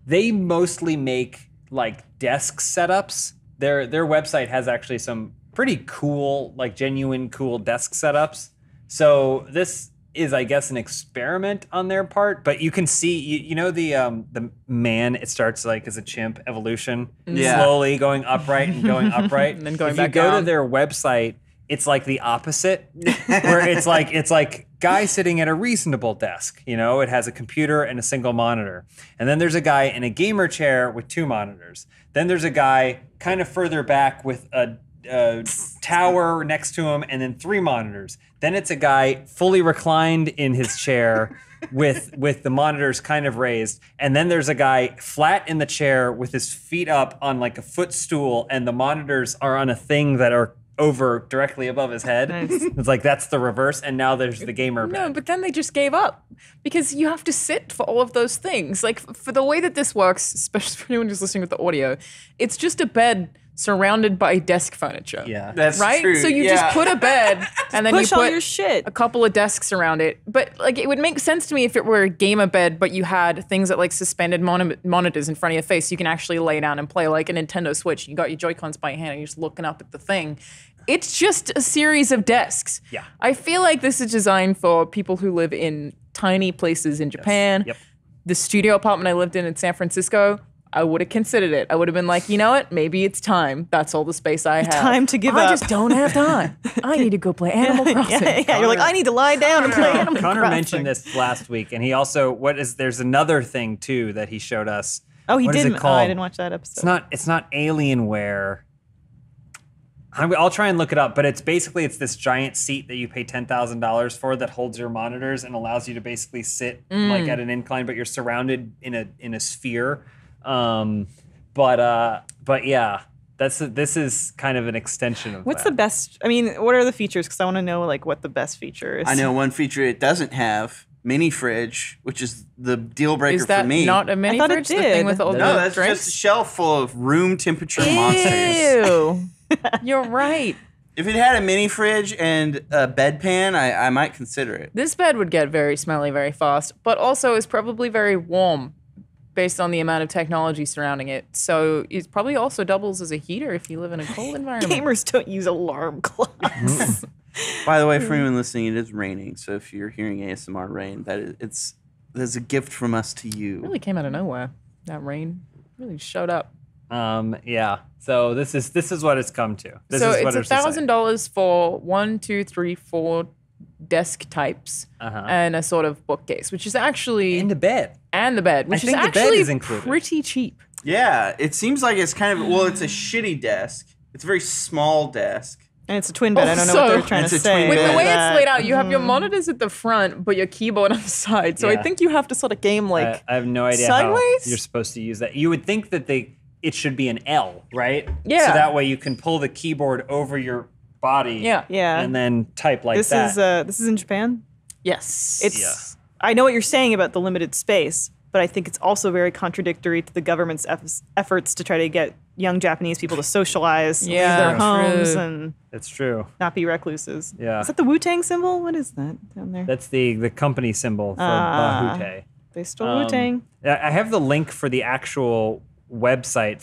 they mostly make like desk setups. Their website has actually some pretty cool, like genuine cool desk setups. So this is, I guess, an experiment on their part, but you can see, you know, the man, it starts like as a chimp evolution, slowly going upright and going upright. And then going if back you go down. to their website, it's like the opposite, where it's like guy sitting at a reasonable desk. You know, it has a computer and a single monitor. And then there's a guy in a gamer chair with 2 monitors. Then there's a guy kind of further back with a tower next to him and then 3 monitors. Then it's a guy fully reclined in his chair with the monitors kind of raised. And then there's a guy flat in the chair with his feet up on like a footstool, and the monitors are on a thing that are over directly above his head. Nice. It's like that's the reverse, and now there's the gamer bed. No, but then they just gave up because you have to sit for all of those things. Like for the way that this works, especially for anyone who's listening with the audio, it's just a bed surrounded by desk furniture. Yeah. That's right? true. So you just put a bed and then you Push all put your shit. a couple of desks around it. But like it would make sense to me if it were a gamer bed, but you had things that like suspended monitors in front of your face. You can actually lay down and play like a Nintendo Switch. You got your Joy-Cons by your hand and you're just looking up at the thing. It's just a series of desks. Yeah. I feel like this is designed for people who live in tiny places in Japan. Yep. The studio apartment I lived in San Francisco, I would have considered it. I would have been like, you know what? Maybe it's time. That's all the space I have. Time to give I up. just don't have time. I need to go play Animal Crossing. Yeah, you're like, I need to lie down and play Animal Connor Crossing. mentioned this last week, and he also there's another thing too that he showed us. Oh, he What is didn't. it called? I didn't watch that episode. It's not Alienware. I'll try and look it up, but it's this giant seat that you pay $10,000 for that holds your monitors and allows you to basically sit like at an incline, but you're surrounded in a sphere. But yeah, this is kind of an extension of What's that. the best? I mean, what are the features? Because I want to know like what the best feature is. I know one feature it doesn't have, mini fridge, which is the deal breaker Is that for me. not a mini I thought it fridge? The thing did. with all no, the that's drinks? just a shelf full of room temperature monsters. Ew. You're right. If it had a mini fridge and a bedpan, I might consider it. This bed would get very smelly very fast, but also is probably very warm based on the amount of technology surrounding it. So it probably also doubles as a heater if you live in a cold environment. Gamers don't use alarm clocks. By the way, for anyone listening, it is raining. So if you're hearing ASMR rain, that's a gift from us to you. It really came out of nowhere, that rain. Really showed up. Yeah. So this is what it's come to. This so is what it's $1,000 for 1, 2, 3, 4 desk types and a sort of bookcase, which is actually and the bed, which is think the bed actually is included. Pretty cheap. Yeah, it seems like it's kind of it's a shitty desk. It's a very small desk. And it's a twin bed. I don't know what they're trying to say. With the way that. it's laid out, you have your monitors at the front, but your keyboard on the side. So I think you have to sort of game like I have no idea sideways? how you're supposed to use that. You would think that it should be an L, right? Yeah. So that way you can pull the keyboard over your body. Yeah. And then type like this that. This is in Japan. Yes. It's. I know what you're saying about the limited space, but I think it's also very contradictory to the government's efforts to try to get young Japanese people to socialize, leave their homes, and it's true. Not be recluses. Yeah. Is that the Wu-Tang symbol? What is that down there? That's the company symbol for Bahute. They stole Wu-Tang. I have the link for the actual website,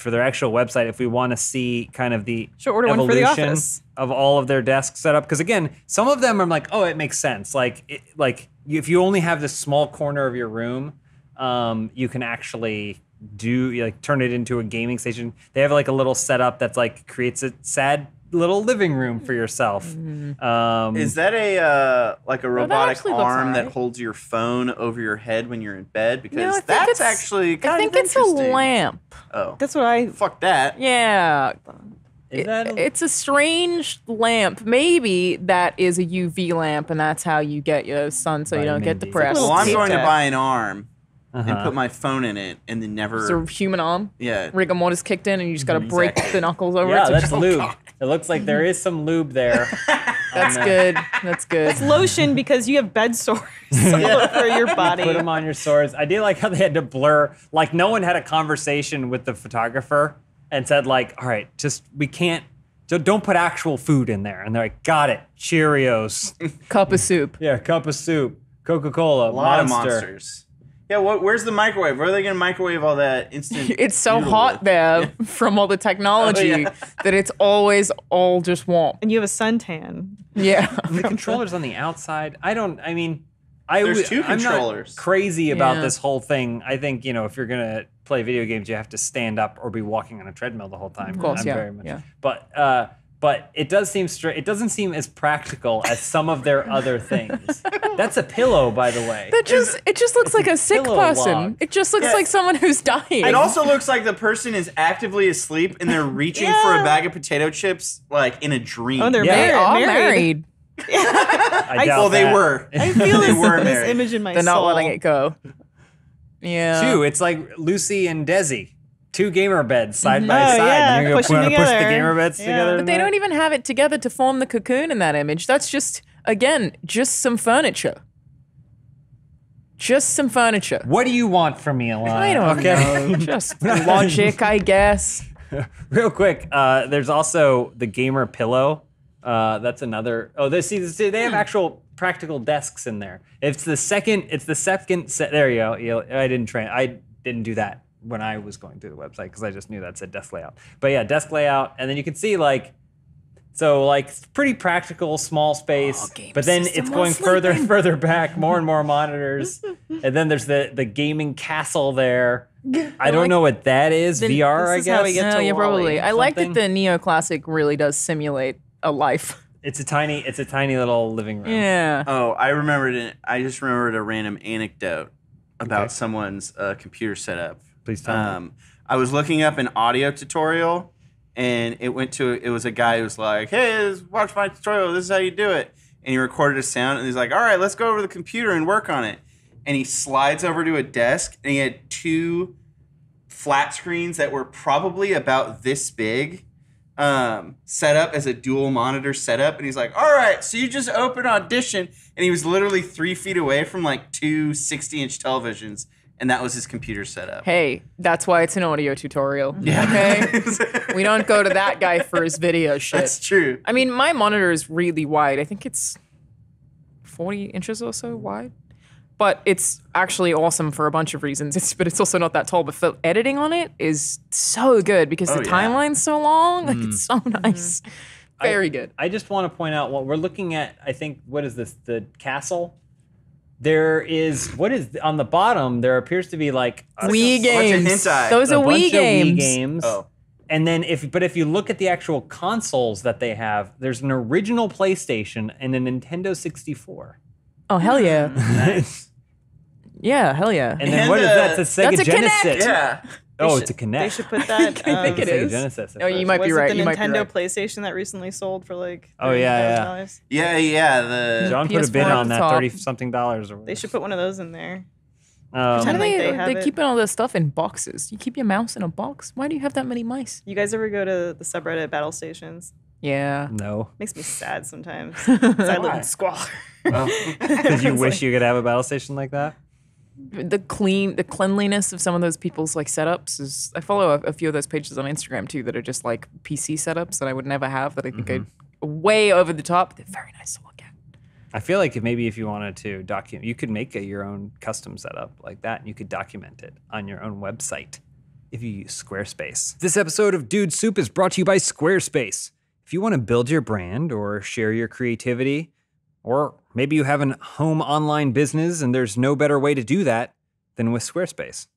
if we want to see kind of the order one for the evolution office. of all of their desk setup. Because again, some of them I'm like, oh, it makes sense. If you only have this small corner of your room, you can actually turn it into a gaming station. They have like a little setup that's like creates a sad little living room for yourself. Is that a robotic arm right. that holds your phone over your head when you're in bed? Because No, I think that's it's- actually kind I of think it's a interesting. lamp. Oh, That's what I. fuck that. Yeah. Is that It's a strange lamp. Maybe that is a UV lamp, and that's how you get your sun so you don't Vitamin get D. depressed. Well, I'm tape going to deck. buy an arm and put my phone in it, and then never. It's a human arm. Yeah. Rigor mortis kicked in, and you just got to break Exactly. the knuckles over it. Yeah, to that's just- lube. It looks like there is some lube there. That's good. That's good. It's lotion because you have bed sores all over your body. Put them on your swords. I did like how they had to blur. Like no one had a conversation with the photographer and said like, all right, we can't. So don't put actual food in there. And they're like, got it. Cheerios. Cup of soup. Yeah, cup of soup. Coca-Cola. A lot of Monster. monsters. Yeah, where's the microwave? Where are they going to microwave all that instant? It's so noodle hot with? there from all the technology Oh, yeah. that it's always all just warm. And you have a suntan. Yeah. The controller's on the outside. There's two I'm controllers. not crazy about Yeah. this whole thing. I think, if you're going to play video games, you have to stand up or be walking on a treadmill the whole time. Of course, I'm yeah, very much. yeah. But it does seem it doesn't seem as practical as some of their other things. That's a pillow, by the way. It just looks like a sick pillow person. log. It just looks Yeah. like someone who's dying. It also looks like the person is actively asleep and they're reaching for a bag of potato chips like in a dream. Oh, they're Yeah. married. I doubt Well, they that. were. I feel They were this married. image in my They're soul. not letting it go. Yeah. Two, it's like Lucy and Desi. Two gamer beds side by Oh, side. yeah, And you're push them going to push the together. gamer beds Yeah. together. But they don't even have it together to form the cocoon in that image. That's just some furniture. Just some furniture. What do you want from me, Alana? I don't know. Just logic, I guess. Real quick, there's also the gamer pillow. That's another. Oh, they have actual practical desks in there. It's the second set. There you go. I didn't do that when I was going through the website because I just knew that said desk layout. But yeah, desk layout, and then you can see pretty practical, small space. game But then system it's while going further and sleeping. further back, more and more monitors, and then there's the gaming castle there. I don't know what that is. VR, I this is how we guess. get No, to yeah, Wall-E. probably. I like that something. the neoclassic really does simulate a life. It's a tiny little living room. Yeah. Oh, I just remembered a random anecdote about someone's computer setup. Please tell me. I was looking up an audio tutorial, and it was a guy who was like, "Hey, watch my tutorial. This is how you do it." And he recorded a sound, and he's like, "All right, let's go over to the computer and work on it." And he slides over to a desk, and he had two flat screens that were probably about this big, set up as a dual monitor setup. And he's like, "All right, so you just open Audition," and he was literally 3 feet away from like two 60-inch televisions. And that was his computer setup. Hey, that's why it's an audio tutorial. Yeah. Okay? We don't go to that guy for his video shit. That's true. I mean, my monitor is really wide. I think it's 40 inches or so wide. But it's actually awesome for a bunch of reasons. But it's also not that tall. But the editing on it is so good because the yeah. timeline's so long. Like, it's so nice. Very good. I just want to point out what we're looking at. I think, what is this? The castle? There is what is on the bottom. There appears to be like Wii games. hentai. Those a are bunch Wii of games. Wii games. Oh. And then if you look at the actual consoles that they have, there's an original PlayStation and a Nintendo 64. Oh hell yeah! Nice. Yeah, hell yeah. And then And, what is that? It's a Sega that's a Genesis. Kinect. Yeah. Oh, it's a Kinect. They should put that. I think it Sega is. Genesis. Oh, you might be was right. it the You might be Nintendo right. PlayStation that recently sold for like Oh, yeah, $30,000? Yeah. The John put a bid PS4 on at the that top. $30-something or whatever. They should put one of those in there. How do Pretend like they they have they're it. keeping all their stuff in boxes? You keep your mouse in a box? Why do you have that many mice? You guys ever go to the subreddit battle stations? Yeah. No, Makes me sad sometimes. 'Cause I live Why? in squalor. because you wish you could have a battle station like that. The cleanliness of some of those people's like setups is. I follow a few of those pages on Instagram too that are just like PC setups that I would never have. That I think are way over the top. They're very nice to look at. I feel like maybe if you wanted to document, you could make your own custom setup like that, and you could document it on your own website if you use Squarespace. This episode of Dude Soup is brought to you by Squarespace. If you want to build your brand or share your creativity, or maybe you have a home online business and there's no better way to do that than with Squarespace.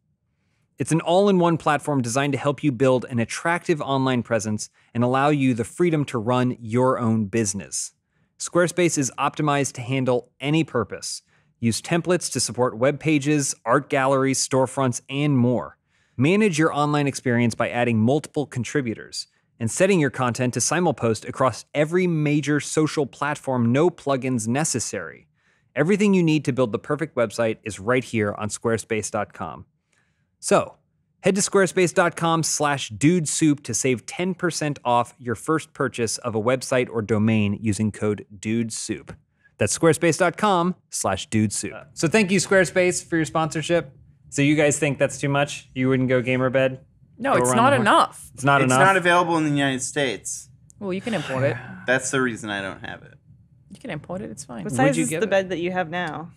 It's an all-in-one platform designed to help you build an attractive online presence and allow you the freedom to run your own business. Squarespace is optimized to handle any purpose. Use templates to support web pages, art galleries, storefronts, and more. Manage your online experience by adding multiple contributors and setting your content to simulpost across every major social platform, no plugins necessary. Everything you need to build the perfect website is right here on squarespace.com. So, head to squarespace.com/dudesoup to save 10% off your first purchase of a website or domain using code DUDESOUP. That's squarespace.com/dudesoup. So thank you, Squarespace, for your sponsorship. So you guys think that's too much? You wouldn't go gamer bed? No, Go it's around not the horn? enough. It's not It's enough? not available in the United States. Well, you can import it. That's the reason I don't have it. You can import it. It's fine. What Would size you is get the it? bed that you have now?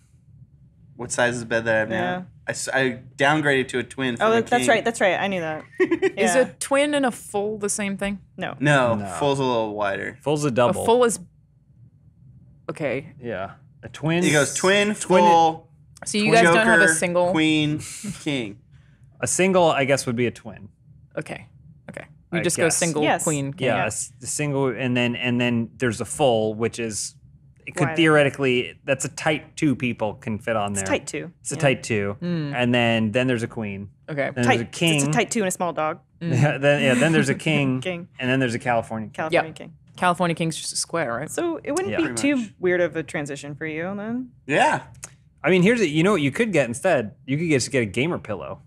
What size is the bed that I have Yeah. now? I downgraded to a twin. From Oh, a that's king. right. That's right. I knew that. Is Yeah. a twin and a full the same thing? No. No, No. full's a little wider. Full's a A double. full is okay. Yeah. A twin. It goes twin, full, So you guys don't have a joker, single. queen, king. A single, I guess, would be a twin. Okay. Okay. You I just go guess. single, Yes. queen, king. Yeah, a single, and then there's a full, which is it could Wider. theoretically that's a tight two people can fit on there. It's tight two. It's a tight two, and then there's a queen. Okay. Then Tight. there's a king. It's a tight two and a small dog. Then there's a king. King. And then there's a California king. California Yep. king. California King's just a square, right? So it wouldn't Yeah. be Pretty too much. weird of a transition for you then. Yeah. I mean, you know what you could get instead? You could just get a gamer pillow.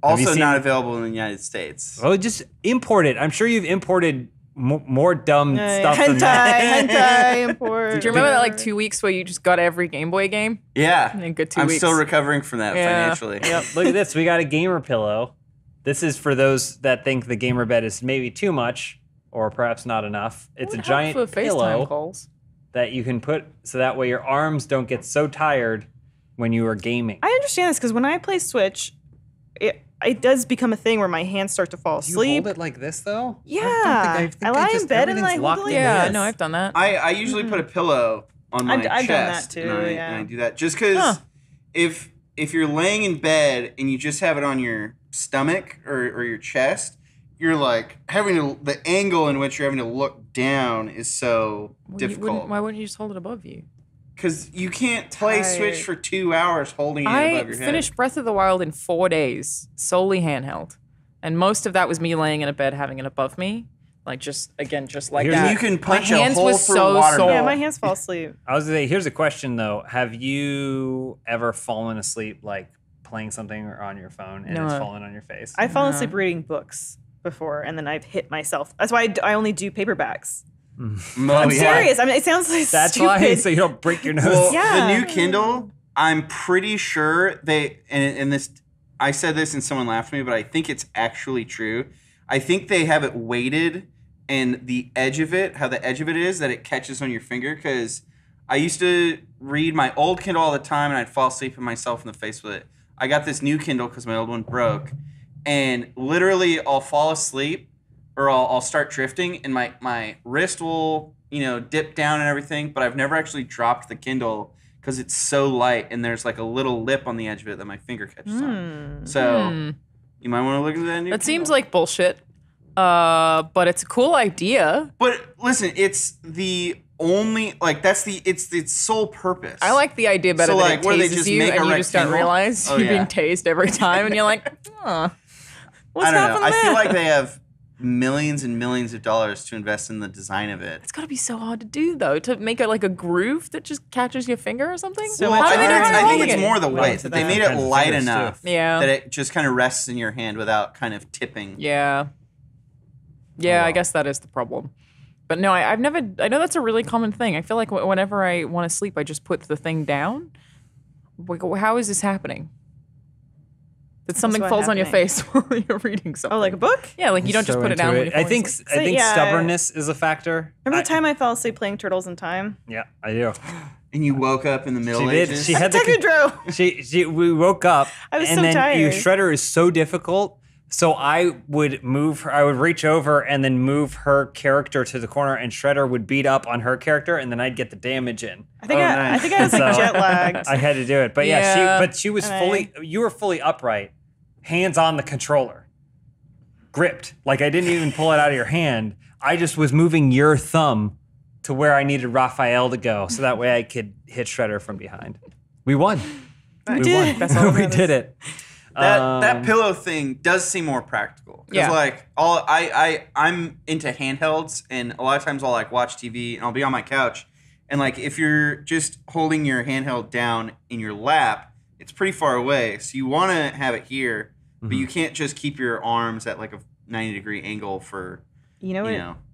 Have you Also seen- not available in the United States. Oh, just import it. I'm sure you've imported more dumb stuff than hentai, that. hentai, import. Do you remember that like 2 weeks where you just got every Game Boy game? Yeah. In a good 2 I'm weeks. still recovering from that Yeah. financially. Yep, look at this. We got a gamer pillow. This is for those that think the gamer bed is maybe too much or perhaps not enough. It's a Would help giant for FaceTime pillow calls. that you can put so that way your arms don't get so tired when you are gaming. I understand this because when I play Switch, it does become a thing where my hands start to fall Do you asleep. hold it like this though? Yeah. I think I lie in just- bed and everything's I hold it locked like in. Yeah, Yes. no, I've done that. I usually put a pillow on my I've done that chest. too, and I, yeah. and I do that just because Huh. if you're laying in bed and you just have it on your stomach or your chest, you're like having to, the angle in which you're having to look down is so difficult. Why wouldn't you just hold it above you? Because you can't play Tired. Switch for 2 hours holding it I above your head. finished Breath of the Wild in 4 days, solely handheld. And most of that was me laying in a bed having it above me. Like just like Here's- that. You can punch My a hands hole was through so water. sore. Yeah, my hands fall asleep. I was gonna say, here's a question though. Have you ever fallen asleep like playing something or on your phone and it's No. fallen on your face? I've fallen asleep reading books before, and then I've hit myself. That's why I only do paperbacks. Oh, I'm yeah. serious. I mean, it sounds like That's stupid. why, so you don't break your nose. Well, Yeah. the new Kindle, I'm pretty sure and this, I said this and someone laughed at me, but I think it's actually true. I think they have it weighted and the edge of it, how the edge of it is, that it catches on your finger. Because I used to read my old Kindle all the time and I'd fall asleep and myself in the face with it. I got this new Kindle because my old one broke. And literally, I'll fall asleep or I'll start drifting and my wrist will, dip down and everything, but I've never actually dropped the Kindle because it's so light, and there's like a little lip on the edge of it that my finger catches on. So you might want to look into that. That seems like bullshit, but it's a cool idea. But listen, it's the only that's its sole purpose. I like the idea better than it tases you, and you just don't realize you're being tased every time, and you're like, what's happening there? I feel like they have millions and millions of dollars to invest in the design of it. It's got to be so hard to do, though, to make it like a groove that just catches your finger or something. So I think it's more the weight that they made it light enough that it just kind of rests in your hand without kind of tipping. Yeah, I guess that is the problem. But no, I know that's a really common thing. I feel like whenever I want to sleep, I just put the thing down. Like, how is this happening? That something falls on your face while you're reading something. Oh, like a book? Yeah, like you don't just put it down. I think stubbornness is a factor. Remember the time I fell asleep playing Turtles in Time? Yeah, I do. And you woke up in the Middle Ages? She had we woke up. I was so tired. Shredder is so difficult. So I would move her, I would reach over and then move her character to the corner, and Shredder would beat up on her character, and then I'd get the damage in. I think I was like jet lagged. I had to do it. But she was you were fully upright, hands on the controller, gripped. Like I didn't even pull it out of your hand. I just was moving your thumb to where I needed Raphael to go, so that way I could hit Shredder from behind. We won. We did. That's all we did it. That pillow thing does seem more practical. Because like I'm into handhelds, and a lot of times I'll like watch TV and I'll be on my couch, and like if you're just holding your handheld down in your lap, it's pretty far away. So you want to have it here, but you can't just keep your arms at like a 90-degree angle for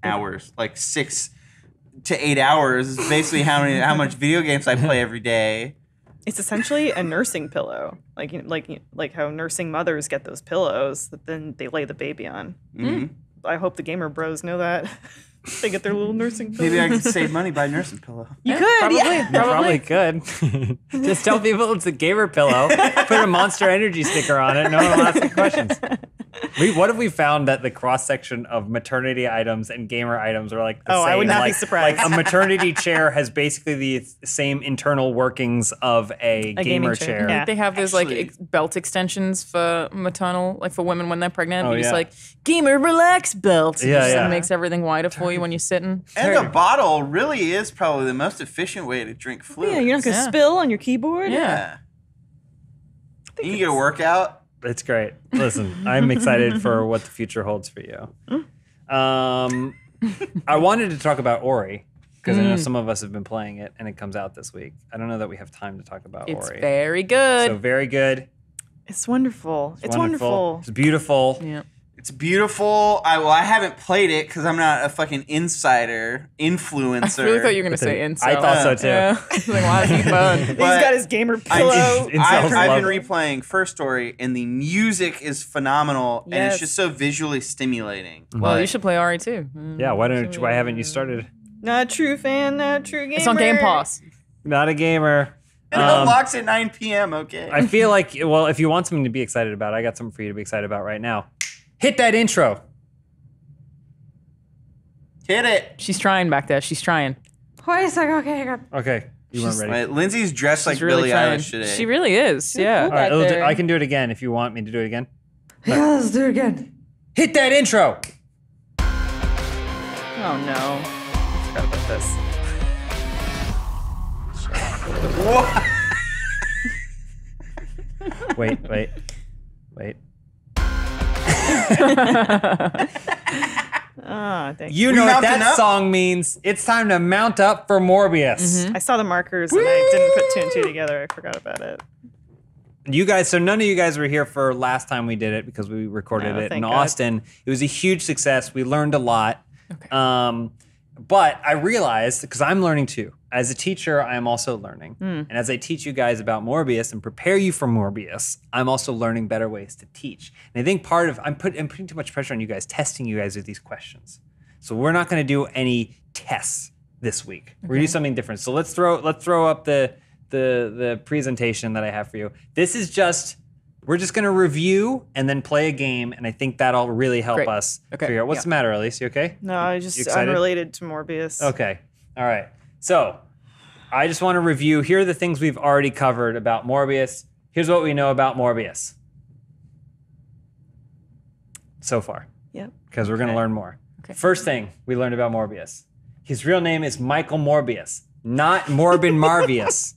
hours. Like 6 to 8 hours is basically how much video games I play every day. It's essentially a nursing pillow, like how nursing mothers get those pillows that then they lay the baby on. Mm-hmm. I hope the gamer bros know that. They get their little nursing pillow. Maybe I could save money by nursing pillow. You could, probably. You probably could. Just tell people it's a gamer pillow. Put a Monster Energy sticker on it. No one will ask you questions. What if we found that the cross section of maternity items and gamer items are like the same? I would not be surprised. Like a maternity chair has basically the same internal workings of a gamer chair. Yeah. They have those like belt extensions for maternal, like for women when they're pregnant. Oh, You're just like gamer relax belt. Yeah, It just makes everything wider for you when you're sitting. And the bottle really is probably the most efficient way to drink fluid. Yeah, you're not gonna spill on your keyboard. Yeah. You can get a workout. It's great. Listen, I'm excited for what the future holds for you. I wanted to talk about Ori, because I know some of us have been playing it, and it comes out this week. I don't know that we have time to talk about Ori. It's very good. So very good. It's wonderful. It's wonderful. It's beautiful. Yeah. It's beautiful. I haven't played it because I'm not a fucking influencer. I really thought you were going to say incel. I thought so too. Yeah. Like, why is he fun? He's got his gamer pillow. I've been replaying First Story, and the music is phenomenal, and it's just so visually stimulating. Well, you should play Ori too. Yeah, why haven't you started? Not a true fan, not a true gamer. It's on Game Pass. Not a gamer. It unlocks at 9 p.m., okay? I feel like, well, if you want something to be excited about, I got something for you to be excited about right now. Hit that intro. Hit it. She's trying back there. She's trying. Wait a second. Okay, I got. Okay, you weren't ready. Wait, Lindsay's dressed like really Billie trying. Eilish today. She really is. Yeah. All right, I can do it again if you want me to do it again. Yeah, let's do it again. Hit that intro. Oh no. I forgot about this. What? Wait. Thank You know what that song means. It's time to mount up for Morbius. I saw the markers and I didn't put 2 and 2 together. I forgot about it. You guys, so none of you guys were here for last time we did it because we recorded it in Austin. It was a huge success. We learned a lot. Okay. But I realized, because I'm learning too, as a teacher, I am also learning. And as I teach you guys about Morbius and prepare you for Morbius, I'm also learning better ways to teach. And I think part of, I'm putting too much pressure on you guys, testing you guys with these questions. So we're not going to do any tests this week. We're going to do something different. So let's throw up the presentation that I have for you. This is just, we're just going to review and then play a game, and I think that'll really help us figure out. What's the matter, Elise? You okay? No, I just unrelated to Morbius. Okay. All right. So I just want to review. Here are the things we've already covered about Morbius. Here's what we know about Morbius so far. Yep. Because we're going to learn more. Okay. First thing we learned about Morbius. His real name is Michael Morbius, not Morbin Marvius.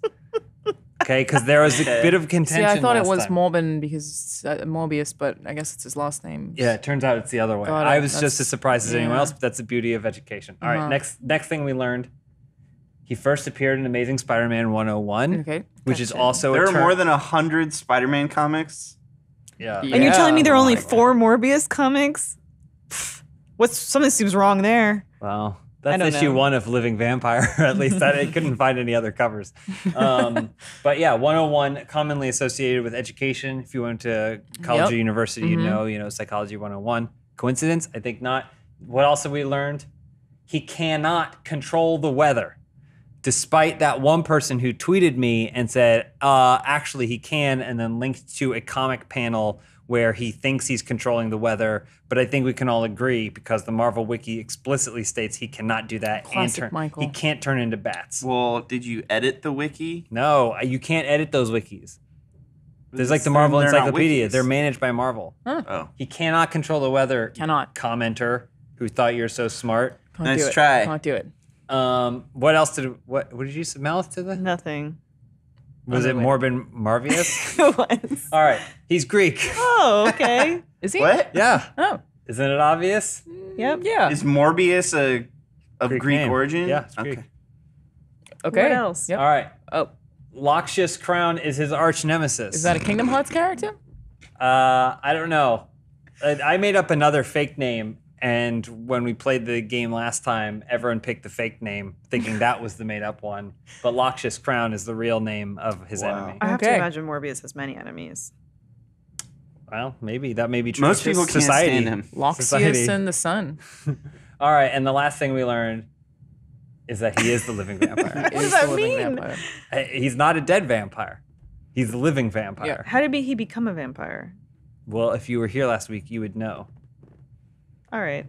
Okay, because there was a bit of contention. See, I thought it last was time. Morbin because Morbius, but I guess it's his last name. Yeah, it turns out it's the other way. Got it. I was just That's- as surprised as anyone yeah. else, but that's the beauty of education. All right, Uh-huh. next thing we learned. He first appeared in Amazing Spider-Man 101, Okay. which is Gotcha. also There a are term. more than 100 Spider-Man comics. Yeah. Yeah. And you're telling me there are only my God. 4 Morbius comics? Something seems wrong there. Well, I that's don't issue know. 1 of Living Vampire. At least I couldn't find any other covers. But yeah, 101 commonly associated with education. If you went to college Yep. or university, you know Psychology 101. Coincidence? I think not. What else have we learned? He cannot control the weather. Despite that one person who tweeted me and said, actually he can, and then linked to a comic panel where he thinks he's controlling the weather. But I think we can all agree, because the Marvel Wiki explicitly states he cannot do that. Classic and Michael. He can't turn into bats. Well, did you edit the wiki? No, you can't edit those wikis. There's like the They're Marvel not Encyclopedia. wikis. They're managed by Marvel. Oh, He cannot control the weather. Cannot. Commenter who thought you're so smart. Can't Nice do it. try. Can't do it. What else what did you smell to the? Nothing. Was it Morbin Marvius? It was. All right, he's Greek. Oh, okay. Is he? what? Yeah, Oh. isn't it obvious? Yep. Yeah. Is Morbius of Greek name. origin? Yeah, it's Greek. Okay. What else? Yep. All right, Oh, Loxias Crown is his arch nemesis. is that a Kingdom Hearts character? I don't know. I made up another fake name, and when we played the game last time, everyone picked the fake name, thinking that was the made-up one. But Loxias Crown is the real name of his Wow. enemy. I have to Okay. imagine Morbius has many enemies. Well, maybe that may be true. Most people can't Society. stand him. Loxias and the Sun. All right, and the last thing we learned is that he is the living vampire. What does Is that the living mean? vampire. He's not a dead vampire. He's a living vampire. How did he become a vampire? Well, if you were here last week, you would know. All right.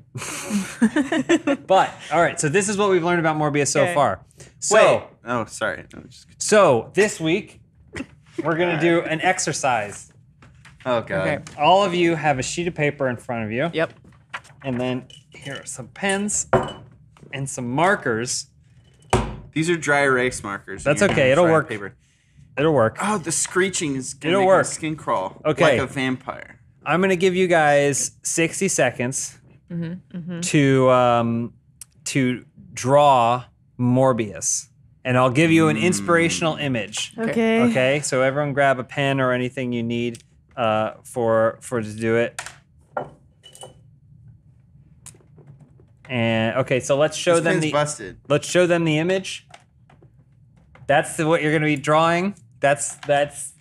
But all right, so this is what we've learned about Morbius so Okay. far. So, Wait. Oh, sorry. No, so this week we're gonna do an exercise. Oh, God. Okay. All of you have a sheet of paper in front of you, Yep. and then here are some pens and some markers. These are dry erase markers. That's You're okay, gonna it'll try work. Paper. It'll work. Oh, the screeching is going to It'll make work. my skin crawl. Okay. Like a vampire. I'm gonna give you guys 60 seconds to draw Morbius, and I'll give you an inspirational image. Okay. Okay, so everyone grab a pen or anything you need for to do it. And okay, so let's show This them pen's the busted. let's show them the image. That's what you're gonna be drawing. That's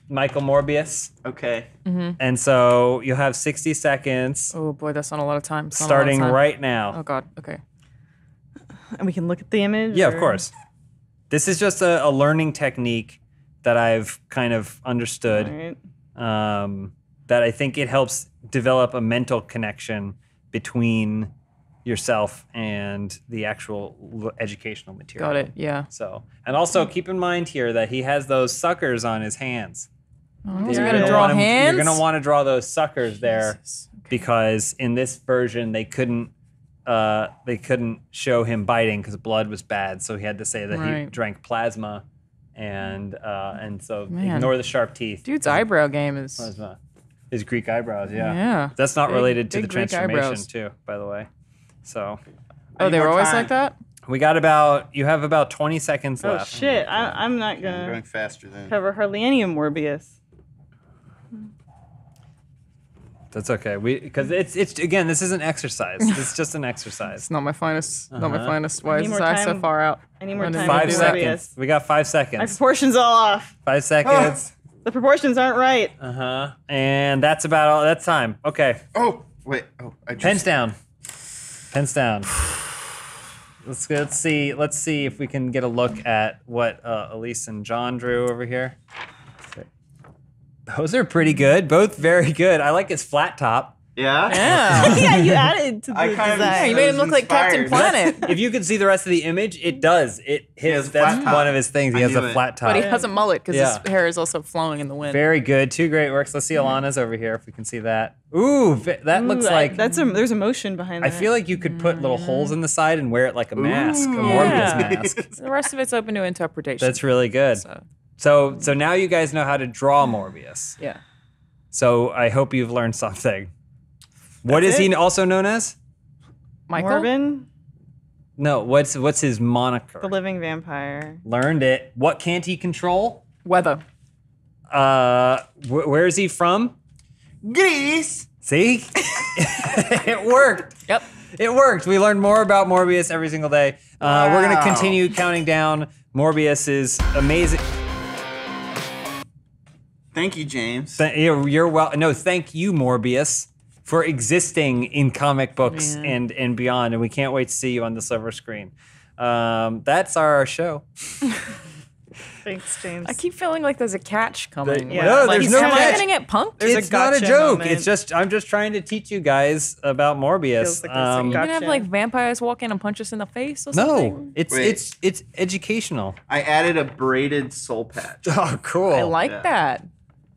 Michael Morbius, Okay. and so you'll have 60 seconds Oh boy, that's not a lot of time. It's not a lot of starting time. right now. Oh God. Okay. And we can look at the image? Yeah, of or- course. This is just a learning technique that I've kind of All understood. right. That I think it helps develop a mental connection between yourself and the actual educational material. Got it. Yeah. So, and also keep in mind here that he has those suckers on his hands. Oh, you You're gotta gonna draw wanna- hands. You're gonna want to draw those suckers there Jesus. Okay. because in this version they couldn't show him biting because blood was bad, so he had to say that he Right. drank plasma, and so Man. ignore the sharp teeth. Dude's eyebrow game is. Plasma. His Greek eyebrows, yeah. Yeah. That's not Big- related to big the Greek transformation eyebrows. too, by the way. So Oh, they more were always time. like that. you have about 20 seconds Oh, left. shit. I'm not I'm going going to faster than. cover hardly any of Morbius. That's okay. Because it's again, this isn't exercise. It's just an exercise. It's not my finest. Not my Uh-huh. finest. Why need is more his eye so time. far out? I need more I time. didn't to 5 do do seconds. Morbius. We got 5 My seconds. proportions all off. 5 seconds. The proportions aren't right. And that's about all. That's time. Okay. Oh, wait. Oh, I just. Pens down. Pens down. Let's see if we can get a look at what Elise and John drew over here. Those are pretty good. Both very good. I like his flat top. Yeah? Yeah. Yeah, you added to the I kind of- Yeah, design. you made him look like Captain Inspired. Planet. If you could see the rest of the image, it does. It has hits. a flat That's top. one of his things. He I has knew a it. flat top. But he has a mullet because Yeah. his hair is also flowing in the wind. Very good. 2 great works. Let's see Alana's over here if we can see that. Ooh, that looks like. There's emotion behiund I that. feel like you could put little holes in the side and wear it like a mask, a Ooh. Morbius Yeah. mask. The rest of it's open to interpretation. That's really good. So now you guys know how to draw Morbius. Yeah. So I hope you've learned something. What is he also known as? Michael? Morbin, No, what's his moniker? the living vampire. Learned it. What can't he control? Weather. Where is he from? Grease! See? It worked. Yep. It worked. We learned more about Morbius every single day. We're going to Wow. continue counting down Morbius's amazing. Thank you, James. You're well. No, thank you, Morbius, for existing in comic books and beyond. And we can't wait to see you on the silver screen. That's our show. Thanks, James. I keep feeling like there's a catch coming. Yeah. No, Like, there's is no someone catch. gonna get punked? There's a It's not a gotcha joke. moment. It's just I'm just trying to teach you guys about Morbius. Feels like there's a You're gotcha. gonna have like vampires walk in and punch us in the face or No, something? it's educational. I added a braided soul patch. Oh, cool. I like Yeah. that.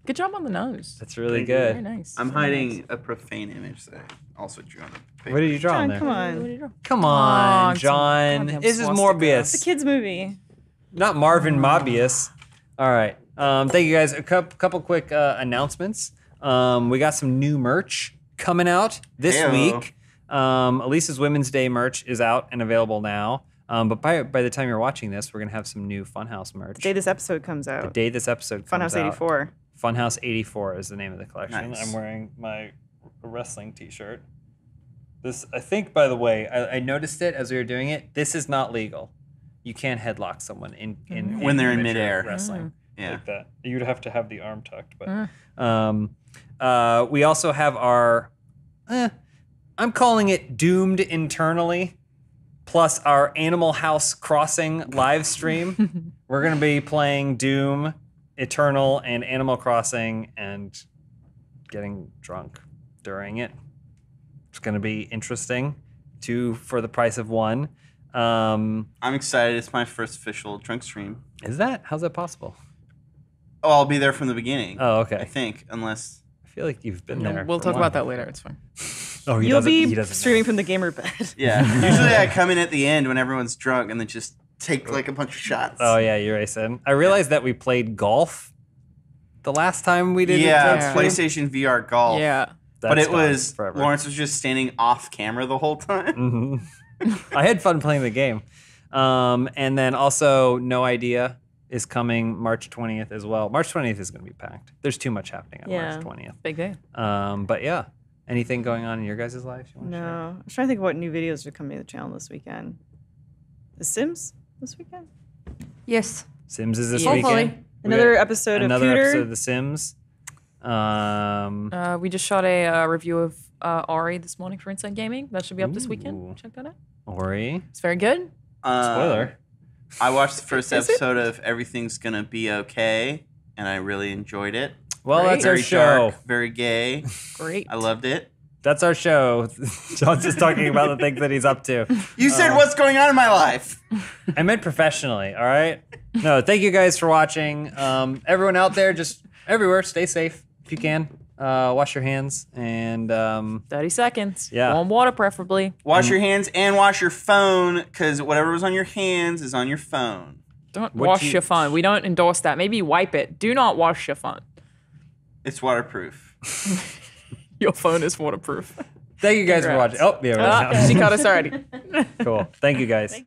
Good job on the nose. That's really Very good. nice. I'm Very hiding nice. a profane image that I also drew on the paper. What did you draw in John, there? come What on. did you draw? Come on, it's a John. goddamn This is swastika. Morbius. It's a kids movie. Not Marvin Mobius. All right. Thank you guys. A couple quick announcements. We got some new merch coming out this Heyo. week. Elisa's Women's Day merch is out and available now. But by the time you're watching this, we're gonna have some new Funhaus merch. The day this episode comes The out. day this episode comes Funhouse out. 84. Funhouse 84 is the name of the collection. Nice. I'm wearing my wrestling T-shirt. This, I think, by the way, I noticed it as we were doing it. This is not legal. You can't headlock someone When they're in amateur midair. wrestling Yeah. like that. You'd have to have the arm tucked. But we also have our, I'm calling it doomed internally, plus our Animal House Crossing live stream. We're gonna be playing Doom, Eternal, and Animal Crossing, and getting drunk during it. It's gonna be interesting. 2 for the price of 1. I'm excited. It's my first official drunk stream. Is that? How's that possible? Oh, I'll be there from the beginning. Oh, okay. I think, unless... I feel like you've been there. We'll for talk one. about that later. It's fine. Oh, he You'll doesn't- he be doesn't know. streaming from the gamer bed. Yeah. Usually I come in at the end when everyone's drunk and then just take like a bunch of shots. Oh yeah, you're right, Sid. I realized that we played golf the last time we did. Yeah, it. PlayStation VR golf. Yeah. But That's it gone was... forever. Lawrence was just standing off camera the whole time. I had fun playing the game. And then also, No Idea is coming March 20th as well. March 20th is going to be packed. There's too much happening on Yeah. March 20th. Big day. But yeah, anything going on in your guys' life? You want to share? No. I was trying to think of what new videos are coming to the channel this weekend. The Sims this weekend? Yes. Sims is this Hopefully. weekend. We Another got episode another of Cooter. episode of The Sims. We just shot a review of Ari this morning for Inside Gaming. That should be up this Ooh. weekend. Check that out. Ori. It's very good. Spoiler. I watched the first Is it? episode of Everything's Gonna Be Okay, and I really enjoyed it. Well, Great. that's our Very show. dark, very gay. Great. I loved it. That's our show. John's just talking about the things that he's up to. You said what's going on in my life. I meant professionally, all right? No, thank you guys for watching. Everyone out there, just everywhere, stay safe if you can. Wash your hands and 30 seconds. Yeah. Warm water, preferably. Wash your hands and wash your phone, because whatever was on your hands is on your phone. Don't What wash you- your phone. We don't endorse that. Maybe wipe it. Do not wash your phone. It's waterproof. Your phone is waterproof. thank you guys for Congrats. watching. Oh, yeah, we're done. She caught us already. Cool. Thank you guys.